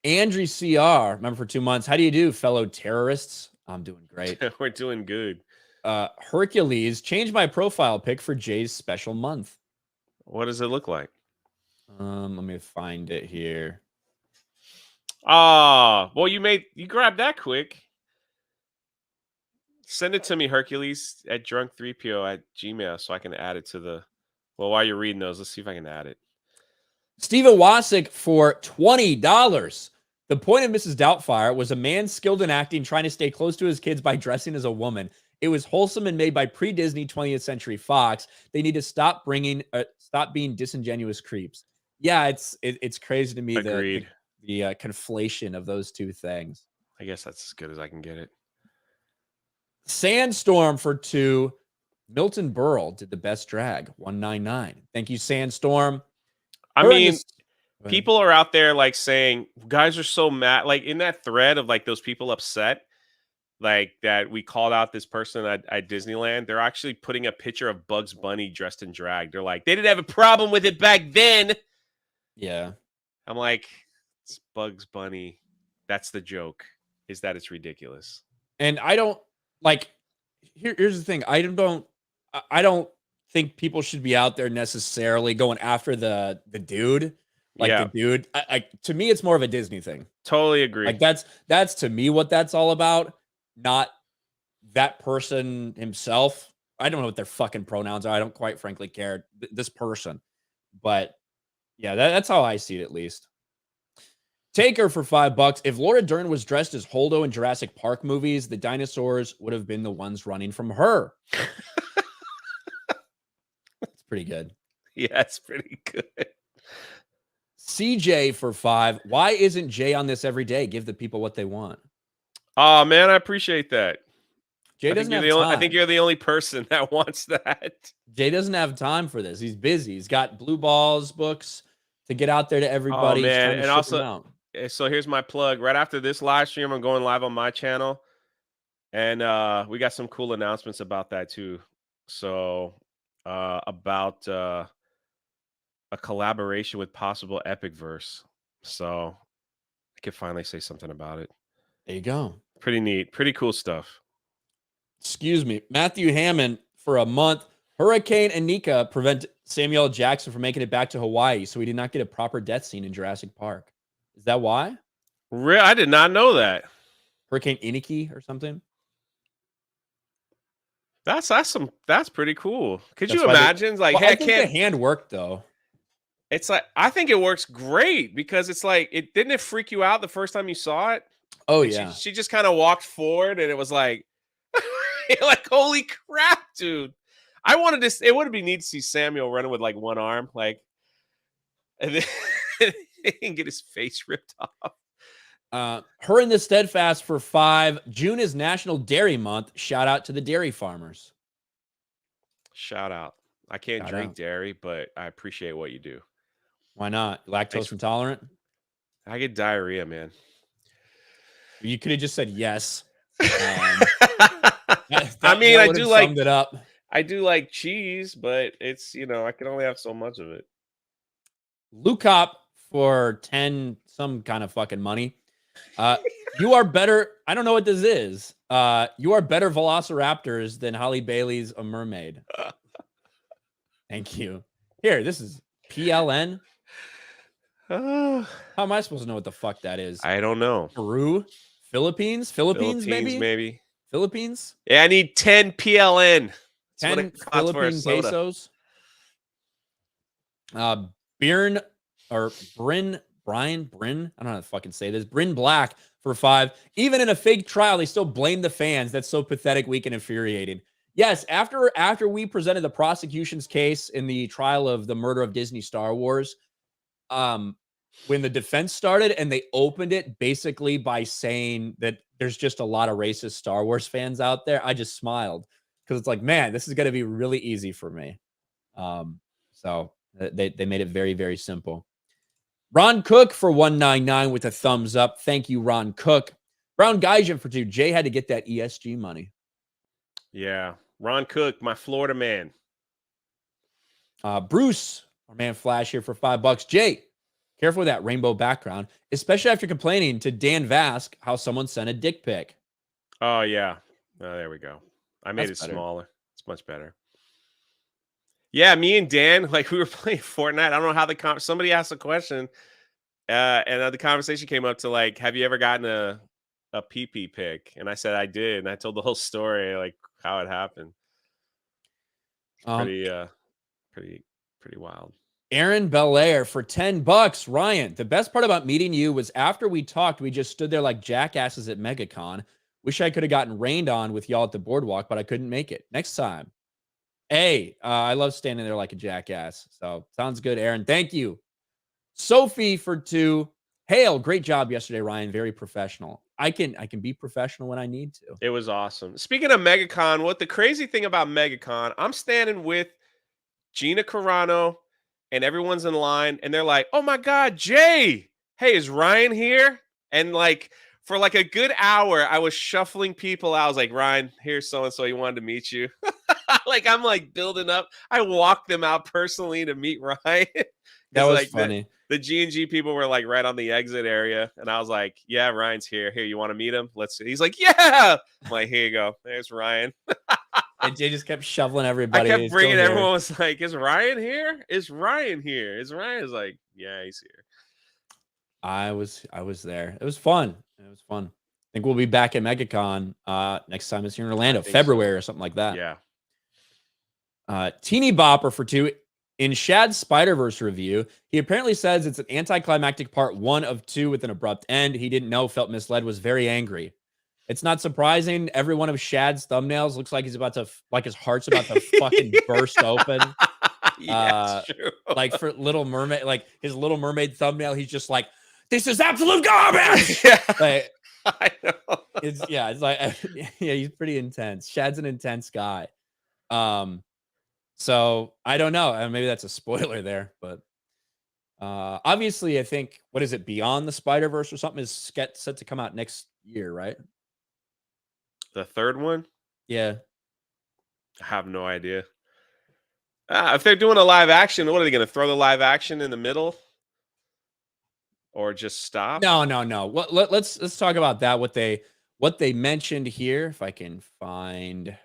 Andrew CR, remember for 2 months. How do you do, fellow terrorists? I'm doing great. We're doing good. Hercules, change my profile pic for Jay's special month. What does it look like? Let me find it here. Ah, well, you grabbed that quick. Send it to me, Hercules, at drunk3po@gmail, so I can add it to the. Well, while you're reading those, let's see if I can add it. Steven Wasick for $20. The point of Mrs. Doubtfire was a man skilled in acting trying to stay close to his kids by dressing as a woman. It was wholesome and made by pre-Disney 20th Century Fox. They need to stop being disingenuous creeps. Yeah, it's crazy to me. Agreed. The conflation of those two things. I guess that's as good as I can get it. Sandstorm for 2. Milton Berle did the best drag, 199. Thank you, Sandstorm. I mean, people are out there like saying guys are so mad, like in that thread of like those people upset, like that we called out this person at Disneyland. They're actually putting a picture of Bugs Bunny dressed in drag. They're like, they didn't have a problem with it back then. Yeah. I'm like, it's Bugs Bunny. That's the joke, is that it's ridiculous. And I don't like, here's the thing. I don't think people should be out there necessarily going after the dude. Like the dude, to me, it's more of a Disney thing. Totally agree. Like that's to me what that's all about, not that person himself. I don't know what their fucking pronouns are. I don't quite frankly care. This person, but yeah, that's how I see it at least. Taker for $5. If Laura Dern was dressed as Holdo in Jurassic Park movies, the dinosaurs would have been the ones running from her. It's pretty good. Yeah, it's pretty good. CJ for 5. Why isn't Jay on this every day? Give the people what they want. Oh man, I appreciate that. Jay doesn't have time. I think you're the only person that wants that. Jay doesn't have time for this. He's busy. He's got Blue Balls books to get out there to everybody. Oh man, and also, so here's my plug. Right after this live stream, I'm going live on my channel, and we got some cool announcements about that too. So about a collaboration with possible Epic Verse. So I can finally say something about it. There you go. Pretty neat. Pretty cool stuff. Excuse me. Matthew Hammond for a month. Hurricane Anika prevent Samuel L. Jackson from making it back to Hawaii, so we did not get a proper death scene in Jurassic Park. Is that why? I did not know that. Hurricane Iniki or something? That's pretty cool. Could you imagine? Like, hey, I think the hand worked though. It's like, I think it works great because it's like, didn't it freak you out the first time you saw it? Oh and yeah. She just kind of walked forward and it was like, like, holy crap, dude. I wanted to, it would be neat to see Samuel running with like one arm, like, and then he can get his face ripped off. Her in the Steadfast for 5. June is National Dairy Month. Shout out to the dairy farmers. Shout out. I can't drink dairy, but I appreciate what you do. Why not? Lactose intolerant? I get diarrhea, man. You could have just said yes. I mean, I do like it up. I do like cheese, but it's, I can only have so much of it. Lucop for 10 some kind of fucking money. You are better. I don't know what this is. You are better velociraptors than Holly Bailey's A Mermaid. Thank you. Here, this is PLN. How am I supposed to know what the fuck that is? I don't know. Peru? Philippines, maybe. Philippines? Yeah, I need 10 PLN. 10 Philippine pesos. Bryn, I don't know how to fucking say this. Bryn Black for 5. Even in a fake trial, they still blame the fans. That's so pathetic, weak, and infuriating. Yes, after we presented the prosecution's case in the trial of the murder of Disney Star Wars, when the defense started and they opened it basically by saying that there's just a lot of racist Star Wars fans out there, I just smiled because it's like, man, this is going to be really easy for me. So they made it very, very simple. Ron Cook for 199 with a thumbs up. Thank you, Ron Cook. Brown Gaijin for 2. Jay had to get that ESG money. Yeah. Ron Cook, my Florida man. Bruce Our man Flash here for $5. Jay, careful with that rainbow background, especially after complaining to Dan Vask how someone sent a dick pic. Oh yeah. Oh, there we go. I made That's it better. smaller. It's much better. Yeah, me and Dan, like we were playing Fortnite. I don't know how somebody asked a question, and the conversation came up to like, have you ever gotten a PP pic? And I said I did, and I told the whole story, like how it happened. It's Um, pretty pretty wild. Aaron Belair for $10. Ryan, the best part about meeting you was after we talked, we just stood there like jackasses at MegaCon. Wish I could have gotten rained on with y'all at the boardwalk, but I couldn't make it. Next time. Hey, I love standing there like a jackass. So sounds good, Aaron. Thank you. Sophie for 2. Hail, great job yesterday, Ryan. Very professional. I can be professional when I need to. It was awesome. Speaking of MegaCon, what the crazy thing about MegaCon, I'm standing with Gina Carano and everyone's in line and they're like, "Oh my god, Jay. Hey, is Ryan here?" And like for like a good hour, I was shuffling people. I was like, "Ryan, here's so and so. He wanted to meet you." Like I'm like building up. I walked them out personally to meet Ryan That because was like funny. the G&G people were like right on the exit area, and I was like, "Yeah, Ryan's here. Here, you want to meet him? Let's see." He's like, "Yeah." I'm like, "Here you go. There's Ryan." And Jay just kept shoveling I everybody. kept He's still bringing. here. Everyone was like, "Is Ryan here? Is Ryan here? Is Ryan?" Is like, "Yeah, he's here." I was there. It was fun. It was fun. I think we'll be back at MegaCon next time it's here in I Orlando, think so. February or something like that. Yeah. Teeny Bopper for 2. In Shad's Spider-Verse review, he apparently says it's an anticlimactic part 1 of 2 with an abrupt end. He didn't know, felt misled, was very angry. It's not surprising. Every one of Shad's thumbnails looks like he's about to, like his heart's about to fucking burst open. Yeah, it's true. Like for Little Mermaid, like his Little Mermaid thumbnail, he's just like, "This is absolute garbage." Yeah. Like, I know. it's like yeah, he's pretty intense. Shad's an intense guy. So I don't know. Maybe that's a spoiler there, but obviously, I think what is it? Beyond the Spider Verse or something is set to come out next year, right? The third one? Yeah. I have no idea. If they're doing a live action, what are they going to throw the live action in the middle, or just stop? No. Let's talk about that. What they mentioned here. If I can find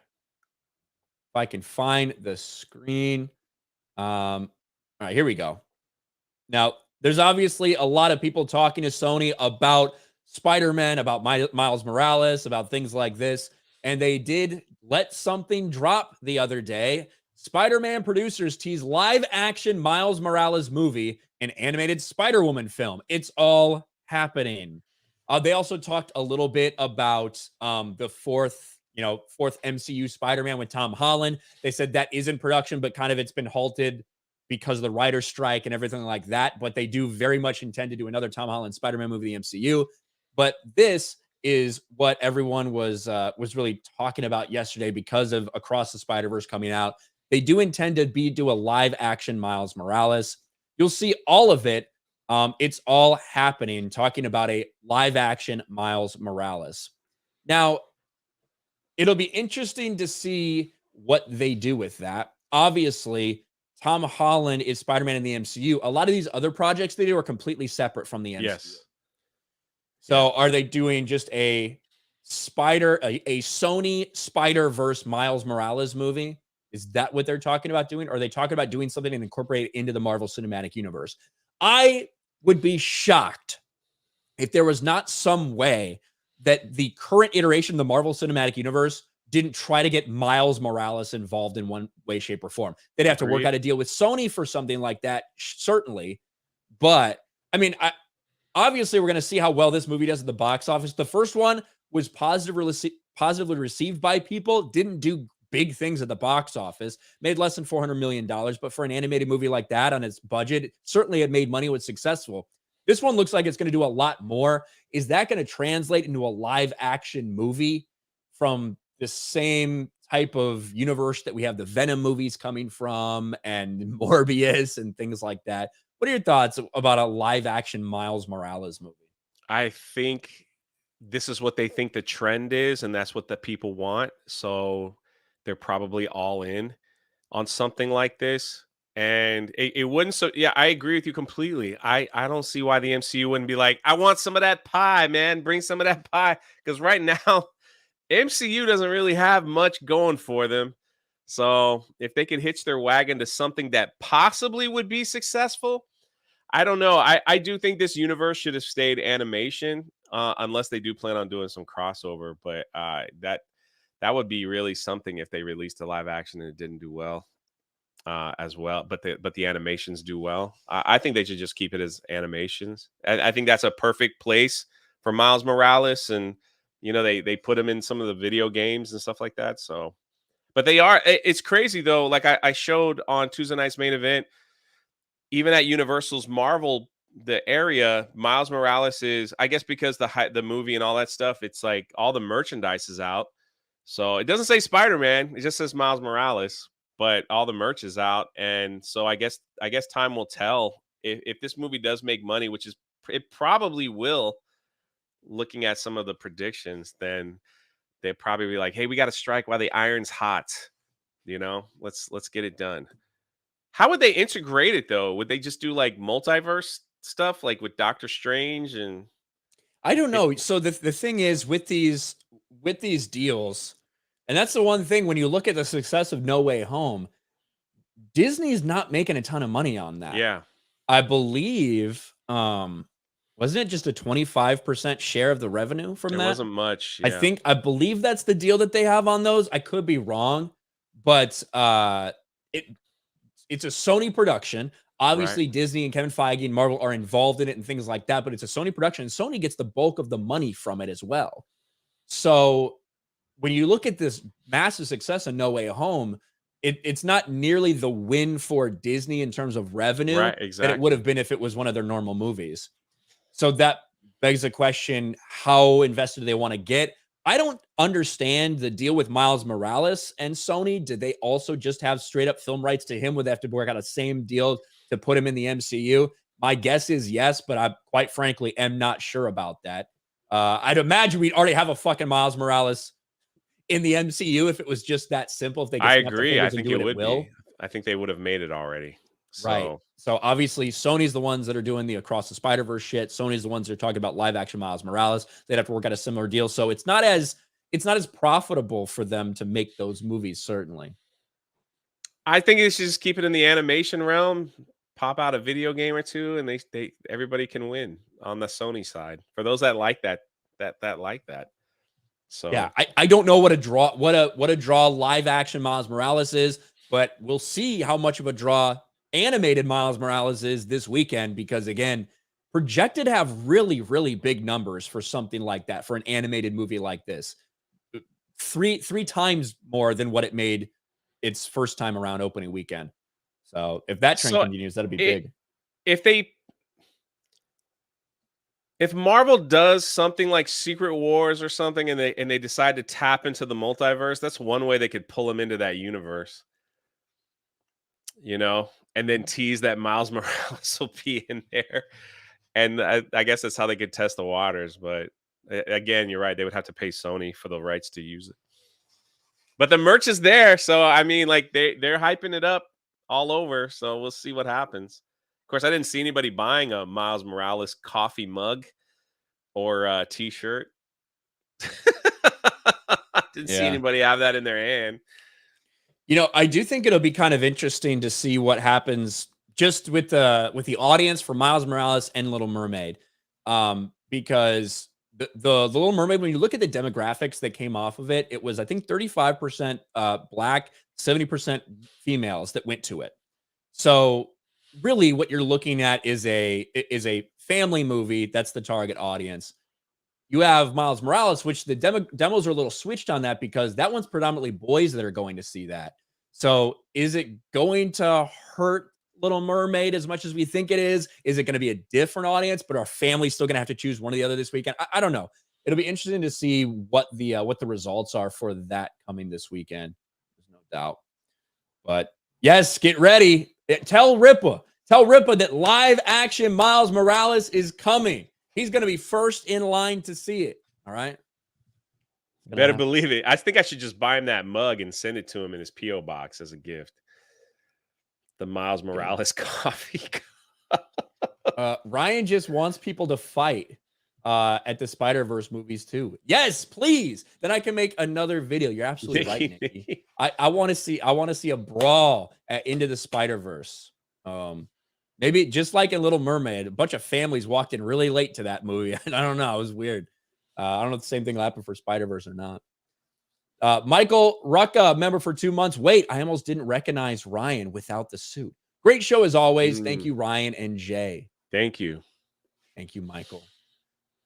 the screen. All right, here we go. Now, there's obviously a lot of people talking to Sony about Spider-Man, about Miles Morales, about things like this. And they did let something drop the other day. Spider-Man producers tease live action Miles Morales movie and animated Spider-Woman film. It's all happening. They also talked a little bit about the fourth MCU Spider-Man with Tom Holland. They said that is in production, but kind of it's been halted because of the writer's strike and everything like that. But they do very much intend to do another Tom Holland Spider-Man movie in the MCU. But this is what everyone was really talking about yesterday because of Across the Spider-Verse coming out. They do intend to do a live action Miles Morales. You'll see all of it. It's all happening, talking about a live action Miles Morales. Now, it'll be interesting to see what they do with that. Obviously, Tom Holland is Spider-Man in the MCU. A lot of these other projects they do are completely separate from the MCU. Yes. So are they doing just a Sony Spider-Verse Miles Morales movie? Is that what they're talking about doing? Or are they talking about doing something and incorporate it into the Marvel Cinematic Universe? I would be shocked if there was not some way that the current iteration of the Marvel Cinematic Universe didn't try to get Miles Morales involved in one way, shape, or form. They'd have to work out a deal with Sony for something like that, certainly. But I mean, obviously, we're going to see how well this movie does at the box office. The first one was positively received by people, didn't do big things at the box office, made less than $400 million. But for an animated movie like that on its budget, certainly it made money, was successful. This one looks like it's going to do a lot more. Is that going to translate into a live action movie from the same type of universe that we have the Venom movies coming from and Morbius and things like that? What are your thoughts about a live action Miles Morales movie? I think this is what they think the trend is, and that's what the people want. So they're probably all in on something like this. And it wouldn't. So yeah, I agree with you completely. I don't see why the MCU wouldn't be like, I want some of that pie, man. Bring some of that pie. Because right now, MCU doesn't really have much going for them. So if they could hitch their wagon to something that possibly would be successful, I don't know. I do think this universe should have stayed animation, unless they do plan on doing some crossover. But that would be really something if they released a live action and it didn't do well, as well. But the animations do well. I think they should just keep it as animations. I think that's a perfect place for Miles Morales, and they put him in some of the video games and stuff like that. So, but it's crazy though. Like I showed on Tuesday night's main event, even at Universal's Marvel, the area, Miles Morales is, I guess, because the movie and all that stuff, it's like all the merchandise is out. So it doesn't say Spider-Man, it just says Miles Morales, but all the merch is out. And so I guess time will tell if this movie does make money, which is it probably will, looking at some of the predictions, then they'd probably be like, hey, we got to strike while the iron's hot. Let's get it done. How would they integrate it though? Would they just do like multiverse stuff like with Doctor Strange and I don't it know. So the thing is with these deals, and that's the one thing when you look at the success of No Way Home, Disney's not making a ton of money on that. yeah, I believe, wasn't it just a 25% share of the revenue from there that? wasn't much. Yeah. I believe that's the deal that they have on those. I could be wrong, but it it's a Sony production. Right. Obviously, Disney and Kevin Feige and Marvel are involved in it and things like that, but it's a Sony production. And Sony gets the bulk of the money from it as well. So when you look at this massive success of No Way Home, it's not nearly the win for Disney in terms of revenue Right, that it would exactly. have been if it was one of their normal movies. So that begs the question, how invested do they want to get? I don't understand the deal with Miles Morales and Sony. Did they also just have straight up film rights to him? Would they have to work out a same deal to put him in the MCU? My guess is yes, but I quite frankly am not sure about that. I'd imagine we'd already have a fucking Miles Morales in the MCU if it was just that simple. If they could I snap their agree. I fingers and think do it it at would be. will. I think they would have made it already. Right. So, So obviously Sony's the ones that are doing the Across the Spider-Verse shit. Sony's the ones that are talking about live action Miles Morales. They'd have to work out a similar deal. So it's not as profitable for them to make those movies, certainly. I think they should just keep it in the animation realm, pop out a video game or two, and they everybody can win on the Sony side. For those that like that like that. Yeah, So, I don't know what a draw live action Miles Morales is, but we'll see how much of a draw animated Miles Morales is this weekend because again, projected to have really, really big numbers for something like that, for an animated movie like this. Three times more than what it made its first time around opening weekend. So if that trend so continues, that'll be it big. if they if Marvel does something like Secret Wars or something, and they decide to tap into the multiverse, that's one way they could pull them into that universe, and then tease that Miles Morales will be in there. And I guess that's how they could test the waters. But again, you're right; they would have to pay Sony for the rights to use it. But the merch is there, so I mean, like they're hyping it up all over. So we'll see what happens. Of course, I didn't see anybody buying a Miles Morales coffee mug or a T-shirt. Didn't see Yeah. anybody have that in their hand. I do think it'll be kind of interesting to see what happens just with the audience for Miles Morales and Little Mermaid, because the Little Mermaid, when you look at the demographics that came off of it, it was I think 35% black, 70% females that went to it. So really, what you're looking at is a family movie. That's the target audience. You have Miles Morales, which the demos are a little switched on that because that one's predominantly boys that are going to see that. So is it going to hurt Little Mermaid as much as we think it is? Is it going to be a different audience, but our family's still going to have to choose one or the other this weekend? I don't know. It'll be interesting to see what the results are for that coming this weekend. There's no doubt. But yes, get ready. Tell Ripa that live action Miles Morales is coming. He's going to be first in line to see it. All right. It's going to Better happen. believe it. I think I should just buy him that mug and send it to him in his PO box as a gift. The Miles Morales coffee. Ryan just wants people to fight at the Spider-Verse movies too. Yes, please. Then I can make another video. You're absolutely right, Nikki. I want to see a brawl at Into the Spider-Verse. Maybe just like in Little Mermaid, a bunch of families walked in really late to that movie. I don't know. It was weird. I don't know if the same thing will happen for Spider-Verse or not. Michael Rucka, member for 2 months. Wait, I almost didn't recognize Ryan without the suit. Great show as always. Thank you, Ryan and Jay. Thank you. Thank you, Michael.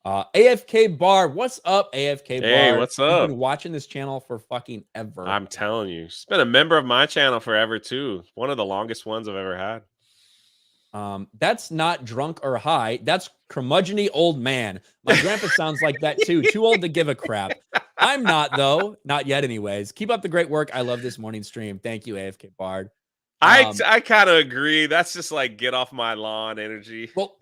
AFK Bar. What's up, AFK Bar? Hey, what's up? You've been watching this channel for fucking ever. I'm telling you. She's been a member of my channel forever, too. One of the longest ones I've ever had. That's not drunk or high. That's curmudgeon-y old man. My grandpa sounds like that, too. Too old to give a crap. I'm not, though. Not yet, anyways. Keep up the great work. I love this morning stream. Thank you, AFK Bard. I kind of agree. That's just like get off my lawn energy. Well,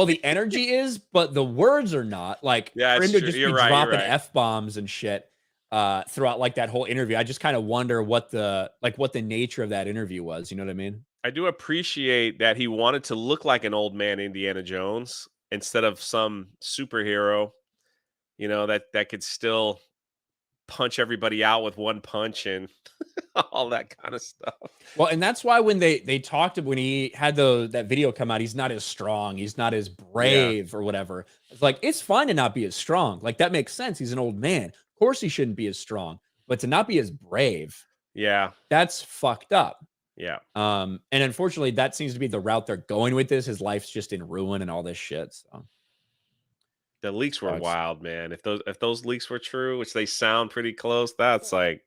the energy is, but the words are not. Like, yeah, for him to just be dropping right. F-bombs and shit throughout like that whole interview. I just kind of wonder what the nature of that interview was. You know what I mean? I do appreciate that he wanted to look like an old man Indiana Jones instead of some superhero, you know, that could still punch everybody out with one punch and all that kind of stuff. Well, and that's why when they talked when he had that video come out, he's not as strong, he's not as brave or whatever. It's like, it's fine to not be as strong. Like, that makes sense. He's an old man. Of course he shouldn't be as strong, but to not be as brave. Yeah. That's fucked up. Yeah. And unfortunately, that seems to be the route they're going with this. His life's just in ruin and all this shit. So the leaks were wild, man. If those leaks were true, which they sound pretty close, that's like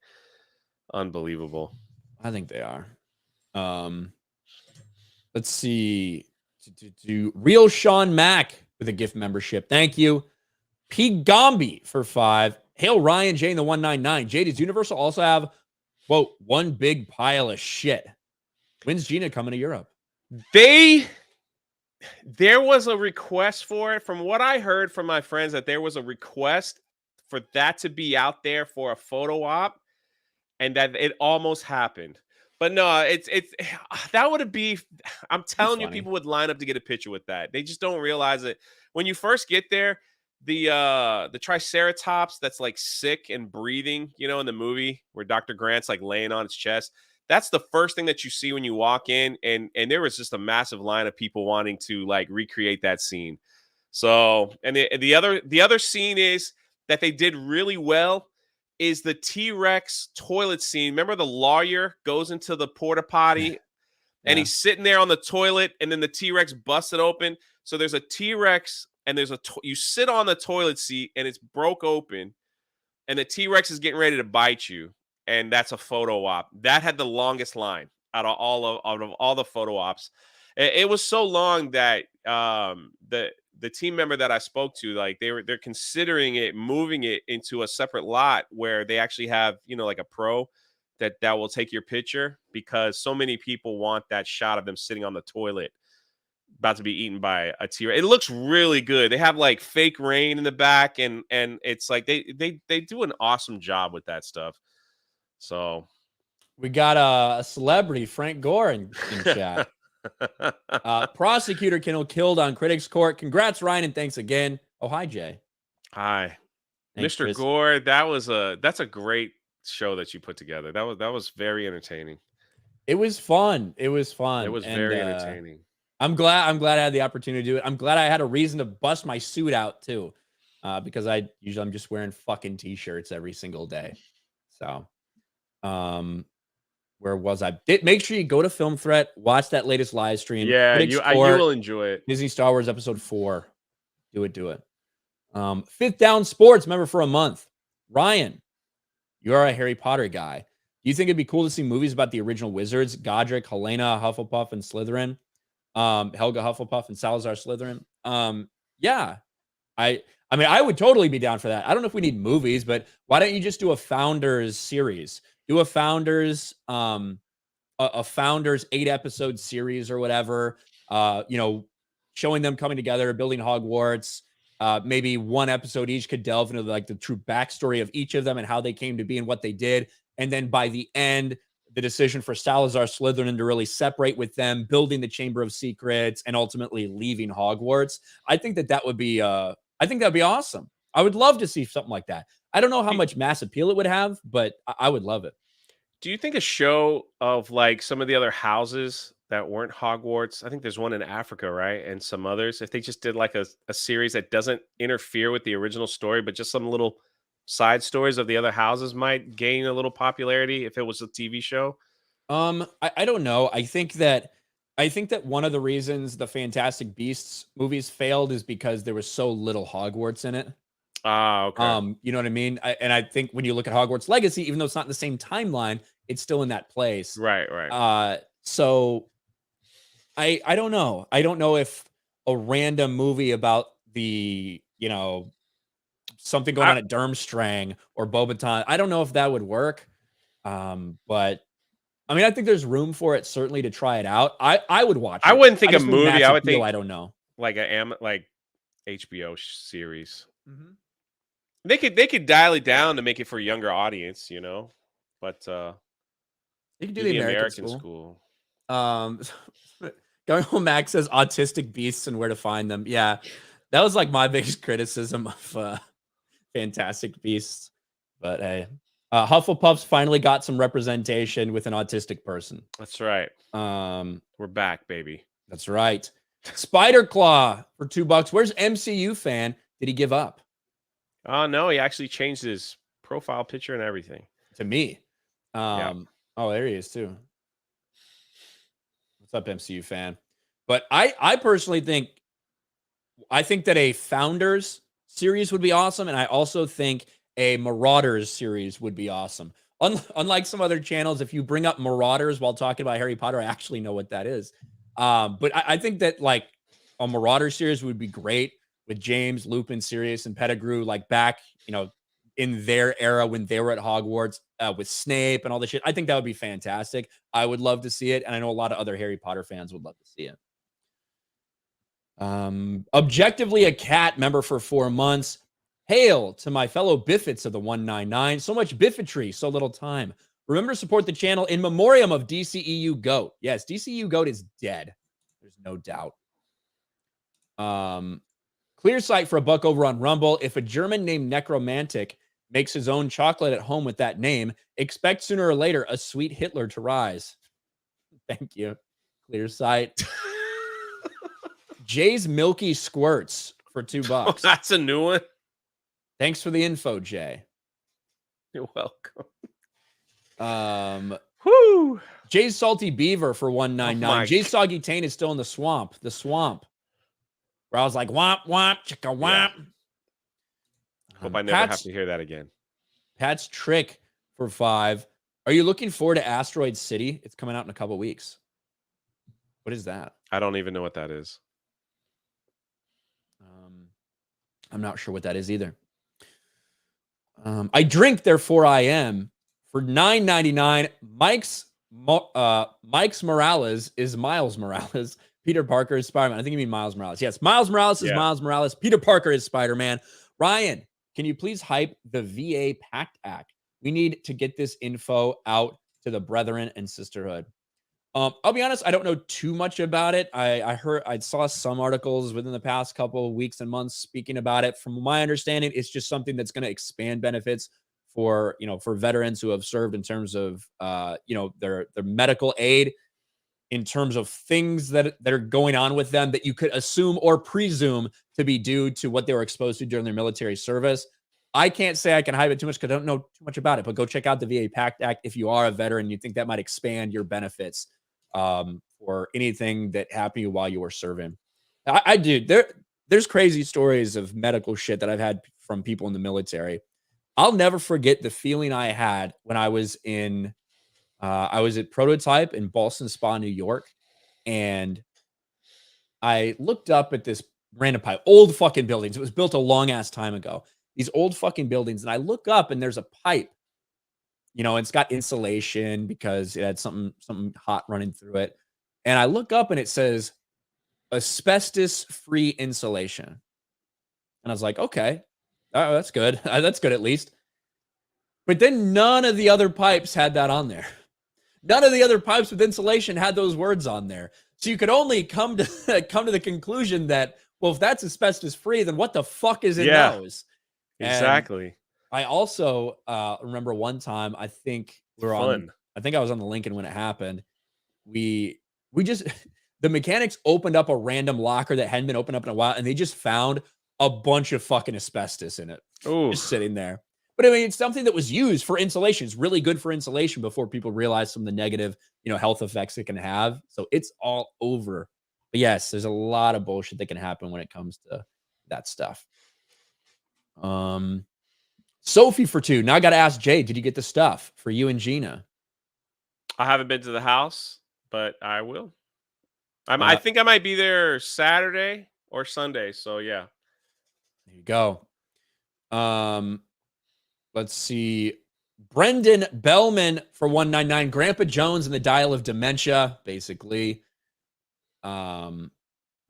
unbelievable. I think they are. Let's see. Real Sean Mack with a gift membership. Thank you. P. Gombi for 5. Hail Ryan J in the 199. Jay, does Universal also have, quote, one big pile of shit? When's Gina coming to Europe? There was a request for it. From what I heard from my friends, that there was a request for that to be out there for a photo op, and that it almost happened. But no, it's that would be. I'm telling you, people would line up to get a picture with that. They just don't realize it. When you first get there, the Triceratops that's like sick and breathing, you know, in the movie where Dr. Grant's like laying on its chest. That's the first thing that you see when you walk in, and there was just a massive line of people wanting to like recreate that scene. So, and the other scene is that they did really well is the T-Rex toilet scene. Remember, the lawyer goes into the porta potty and he's sitting there on the toilet, and then the T-Rex busts it open. So there's a T-Rex and there's you sit on the toilet seat and it's broke open, and the T-Rex is getting ready to bite you. And that's a photo op. That had the longest line out of all the photo ops. It was so long that the team member that I spoke to, like they're considering moving it into a separate lot where they actually have, you know, like a pro that will take your picture, because so many people want that shot of them sitting on the toilet about to be eaten by a T-Rex. It looks really good. They have like fake rain in the back, and it's like they do an awesome job with that stuff. So we got a celebrity, Frank Gore, in chat. Prosecutor Kendall killed on Critics Court. Congrats, Ryan, and thanks again. Oh, hi, Jay. Hi, thanks, Mr. Chris. Gore. That's a great show that you put together. That was very entertaining. It was fun. It was very entertaining. I'm glad I had the opportunity to do it. I'm glad I had a reason to bust my suit out too, because I'm just wearing fucking t-shirts every single day. So. Where was I? Make sure you go to Film Threat, watch that latest live stream. Yeah, you will enjoy it. Disney Star Wars Episode 4. Do it. Fifth Down Sports, member for a month. Ryan, you are a Harry Potter guy. Do you think it'd be cool to see movies about the original wizards? Godric, Helena, Hufflepuff, and Slytherin. Helga Hufflepuff and Salazar Slytherin. Yeah. I mean, I would totally be down for that. I don't know if we need movies, but why don't you just do a Founders series? Do a Founders, a Founders 8-episode series or whatever. You know, showing them coming together, building Hogwarts. Maybe one episode each could delve into like the true backstory of each of them and how they came to be and what they did. And then by the end, the decision for Salazar Slytherin to really separate with them, building the Chamber of Secrets, and ultimately leaving Hogwarts. I think that would be I think that'd be awesome. I would love to see something like that. I don't know how much mass appeal it would have, but I would love it. Do you think a show of like some of the other houses that weren't Hogwarts? I think there's one in Africa, right? And some others. If they just did like a series that doesn't interfere with the original story, but just some little side stories of the other houses might gain a little popularity if it was a TV show. I don't know. I think that one of the reasons the Fantastic Beasts movies failed is because there was so little Hogwarts in it. Ah, okay. You know what I mean? And I think when you look at Hogwarts Legacy, even though it's not in the same timeline, it's still in that place. Right, right. So I don't know. I don't know if a random movie about the, something going I, on at Durmstrang or Bobaton, I don't know if that would work. But I mean, I think there's room for it certainly to try it out. I would watch I it. wouldn't think I a just think movie. mass I would appeal, think I don't know. like like HBO series. Mhm. They could dial it down to make it for a younger audience, but You can do do the the American American school. school. Um, Going home, Max says autistic beasts and where to find them. Yeah, that was like my biggest criticism of Fantastic Beasts. But hey, Hufflepuffs finally got some representation with an autistic person. That's right. Um, We're back, baby. that's right. Spider Claw for $2. Where's MCU fan? Did he give up? Oh no, he actually changed his profile picture and everything. To me. Yeah. Oh, there he is too. What's up, MCU fan? But I personally think that a Founders series would be awesome, and I also think a Marauders series would be awesome. Unlike some other channels, if you bring up Marauders while talking about Harry Potter, I actually know what that is. But I think that like a Marauder series would be great with James, Lupin, Sirius, and Pettigrew, like back, in their era when they were at Hogwarts with Snape and all this shit. I think that would be fantastic. I would love to see it, and I know a lot of other Harry Potter fans would love to see it. Objectively a cat member for 4 months. Hail to my fellow Biffits of the 199. So much Biffetry, so little time. Remember to support the channel in memoriam of DCEU GOAT. Yes, DCEU GOAT is dead. There's no doubt. Clear sight for $1 over on Rumble. If a German named Necromantic makes his own chocolate at home with that name, expect sooner or later a sweet Hitler to rise. Thank you. Clear sight. Jay's Milky Squirts for $2. Oh, that's a new one. Thanks for the info, Jay. You're welcome. Whoo! Jay's Salty Beaver for $1.99. Oh Jay's Soggy Taint is still in the swamp. The swamp. Where I was like, womp, womp, chicka, womp. Yeah. Hope I never have to hear that again. Pat's Trick for $5. Are you looking forward to Asteroid City? It's coming out in a couple weeks. What is that? I don't even know what that is. I'm not sure what that is either. I drink, therefore I am for $9.99. Mike's Morales is Miles Morales. Peter Parker is Spider-Man. I think you mean Miles Morales. Yes, Miles Morales is Miles Morales. Peter Parker is Spider-Man. Ryan, can you please hype the VA PACT Act? We need to get this info out to the brethren and sisterhood. I'll be honest, I don't know too much about it. I saw some articles within the past couple of weeks and months speaking about it. From my understanding, it's just something that's going to expand benefits for veterans who have served in terms of their medical aid, in terms of things that are going on with them that you could assume or presume to be due to what they were exposed to during their military service. I can't say I can hype it too much because I don't know too much about it, but go check out the VA PACT Act if you are a veteran. You think that might expand your benefits for anything that happened to you while you were serving. I do. There's crazy stories of medical shit that I've had from people in the military. I'll never forget the feeling I had when I was at Prototype in Ballston Spa, New York, and I looked up at this random pipe, old fucking buildings. It was built a long ass time ago. These old fucking buildings, and I look up and there's a pipe. It's got insulation because it had something hot running through it. And I look up and it says asbestos-free insulation. And I was like, okay, that's good. That's good at least. But then none of the other pipes had that on there. None of the other pipes with insulation had those words on there. So you could only come to the conclusion that, well, if that's asbestos free, then what the fuck is in those? And Exactly. I also remember one time, I think I was on the Lincoln when it happened. We just the mechanics opened up a random locker that hadn't been opened up in a while, and they just found a bunch of fucking asbestos in it, just sitting there. But I mean, it's something that was used for insulation. It's really good for insulation before people realize some of the negative, health effects it can have. So it's all over. But yes, there's a lot of bullshit that can happen when it comes to that stuff. Sophie for 2. Now I got to ask Jay, did you get the stuff for you and Gina? I haven't been to the house, but I will. I think I might be there Saturday or Sunday. So yeah. There you go. Let's see. Brendan Bellman for 199. Grandpa Jones and the Dial of Dementia, basically.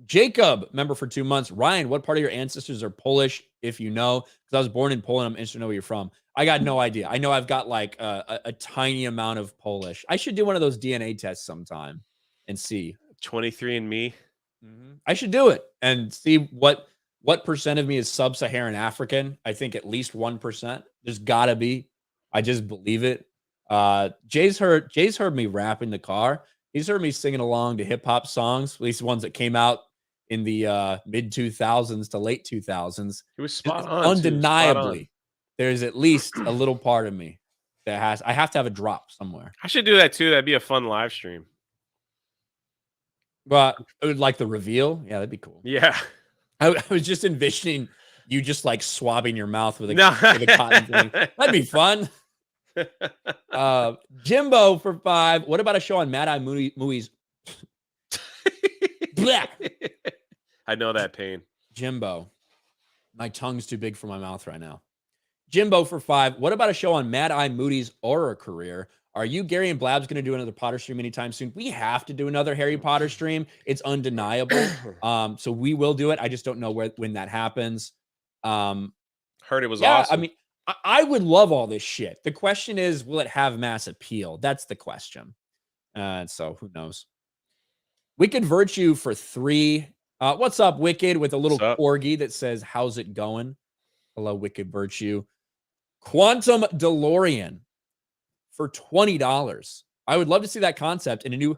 Jacob, member for 2 months. Ryan, what part of your ancestors are Polish, if you know? Because I was born in Poland. I'm interested to know where you're from. I got no idea. I know I've got like a tiny amount of Polish. I should do one of those DNA tests sometime and see. 23andMe. I should do it and see what percent of me is sub-Saharan African. I think at least 1%. There's gotta be. I just believe it. Jay's heard me rap in the car. He's heard me singing along to hip hop songs, at least ones that came out in the mid 2000s to late 2000s. He was spot on. Undeniably, there's at least a little part of me that I have to have a drop somewhere. I should do that too. That'd be a fun live stream. But it would like the reveal. Yeah, that'd be cool. Yeah. I was just envisioning you just like swabbing your mouth with a cotton thing. That'd be fun. Jimbo for 5. What about a show on Mad Eye Movies? I know that pain. Jimbo. My tongue's too big for my mouth right now. Jimbo for 5. What about a show on Mad Eye Moody's aura career? Are you, Gary, and Blabs going to do another Potter stream anytime soon? We have to do another Harry Potter stream. It's undeniable. So we will do it. I just don't know when that happens. Heard it was awesome. I mean, I would love all this shit. The question is, will it have mass appeal? That's the question. So who knows? Wicked Virtue for 3. What's up, Wicked? With a little corgi that says, how's it going? Hello, Wicked Virtue. Quantum DeLorean for $20. I would love to see that concept in a new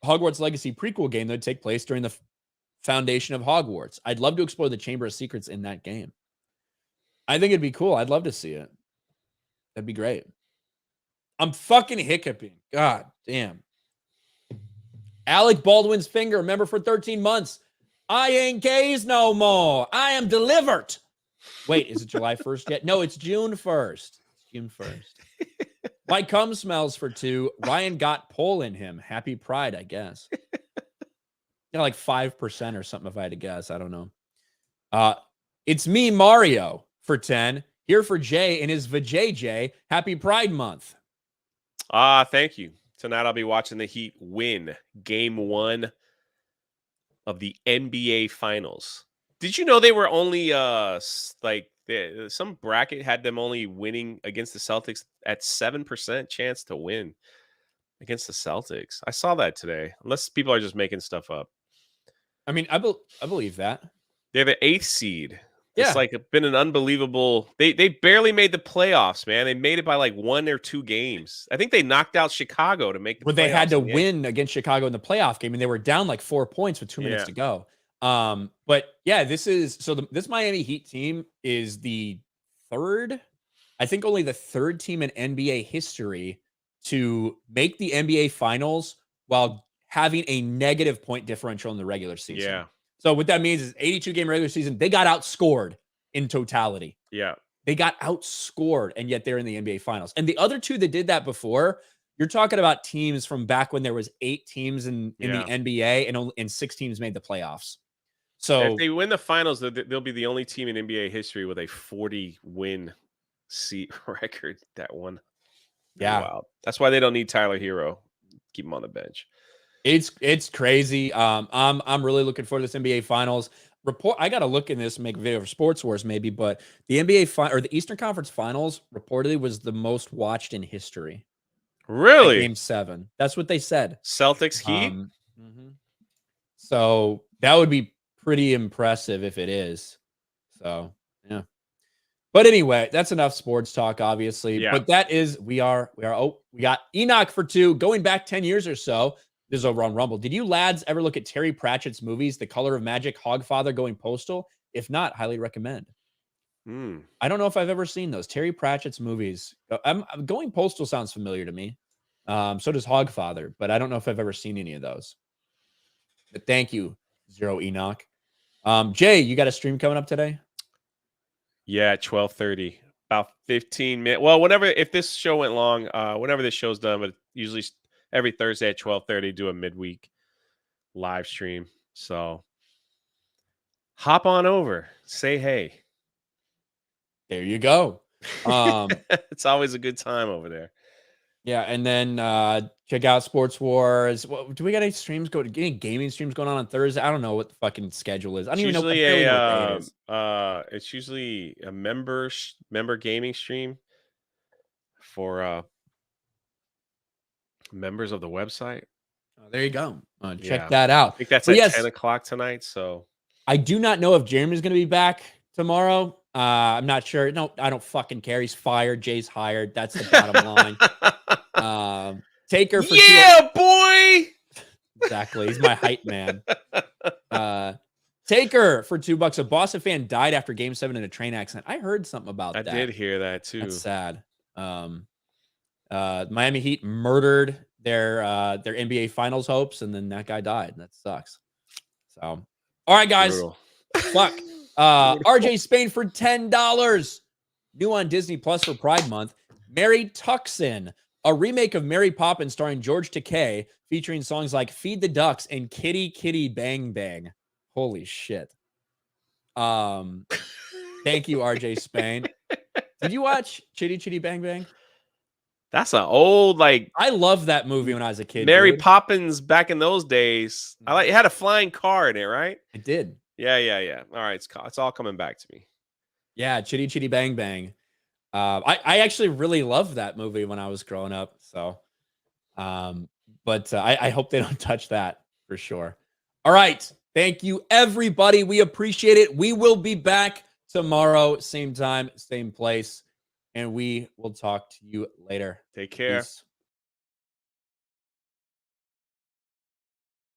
Hogwarts Legacy prequel game that would take place during the foundation of Hogwarts. I'd love to explore the Chamber of Secrets in that game. I think it'd be cool. I'd love to see it. That'd be great. I'm fucking hiccuping. God damn. Alec Baldwin's finger, member for 13 months. I ain't gays no more. I am delivered. Wait, is it July 1st yet? No, it's June 1st. It's June 1st. My cum smells for 2. Ryan got pole in him. Happy Pride, I guess. Like 5% or something if I had to guess. I don't know. It's me, Mario, for 10. Here for Jay and his VJJ. Happy Pride Month. Thank you. Tonight I'll be watching the Heat win Game 1 of the NBA Finals. Did you know they were only some bracket had them only winning against the Celtics at 7% chance to win against the Celtics? I saw that today. Unless people are just making stuff up. I mean, I believe that. They're the 8th seed. Yeah. It's like been an unbelievable. They barely made the playoffs, man. They made it by like 1 or 2 games. I think they knocked out Chicago to make the playoffs. They had to win against Chicago in the playoff game, and they were down like 4 points with 2 minutes to go. But yeah, this Miami Heat team is the 3rd, I think only the 3rd team in NBA history to make the NBA Finals while having a negative point differential in the regular season. Yeah. So what that means is 82 game regular season, they got outscored in totality. Yeah. They got outscored, and yet they're in the NBA Finals. And the other 2 that did that before, you're talking about teams from back when there was 8 teams in the NBA and 6 teams made the playoffs. So if they win the finals, they'll be the only team in NBA history with a 40-win seat record that won. Yeah. Wow. That's why they don't need Tyler Hero. Keep him on the bench. It's crazy. I'm really looking forward to this NBA Finals report. I got to look in this and make a video for Sports Wars maybe, but the NBA or the Eastern Conference Finals reportedly was the most watched in history. Really? Game 7. That's what they said. Celtics Heat? Mhm. So that would be pretty impressive if it is. So, yeah. But anyway, that's enough sports talk, obviously. Yeah. But that is, we got Enoch for 2, going back 10 years or so. This is over on Rumble. Did you lads ever look at Terry Pratchett's movies, The Color of Magic, Hogfather, Going Postal? If not, highly recommend. I don't know if I've ever seen those. Terry Pratchett's movies. Going Postal sounds familiar to me. So does Hogfather, but I don't know if I've ever seen any of those. But thank you, Zero Enoch. Jay, you got a stream coming up today? Yeah, at 12:30. About 15 minutes. Well, if this show went long, whenever this show's done, but usually every Thursday at 12:30, do a midweek live stream. So hop on over, say hey. There you go. It's always a good time over there. Yeah, and then check out Sports Wars. Do we got any streams any gaming streams going on Thursday? I don't know what the fucking schedule is. I don't even know. I barely know what day it is. It's usually a member gaming stream for members of the website. Oh, there you go. Check that out. I think that's at 10 o'clock tonight. So I do not know if Jeremy's going to be back tomorrow. I'm not sure. No, I don't fucking care. He's fired. Jay's hired. That's the bottom line. Taker for boy. Exactly. He's my hype man. Taker for $2. A Boston fan died after Game 7 in a train accident. I heard something about that. I did hear that too. That's sad. Miami Heat murdered their NBA Finals hopes, and then that guy died. That sucks. So, all right, guys. Brutal. Fuck. RJ Spain for $10. New on Disney Plus for Pride Month. Mary Tuxin, a remake of Mary Poppins starring George Takei, featuring songs like Feed the Ducks and Kitty Kitty Bang Bang. Holy shit. Thank you, RJ Spain. Did you watch Chitty Chitty Bang Bang? That's an old, I love that movie when I was a kid. Mary Poppins back in those days. It had a flying car in it, right? It did. Yeah. All right, it's all coming back to me. Yeah, Chitty Chitty Bang Bang. I actually really loved that movie when I was growing up. So, but I hope they don't touch that for sure. All right. Thank you, everybody. We appreciate it. We will be back tomorrow, same time, same place, and we will talk to you later. Take care. Peace.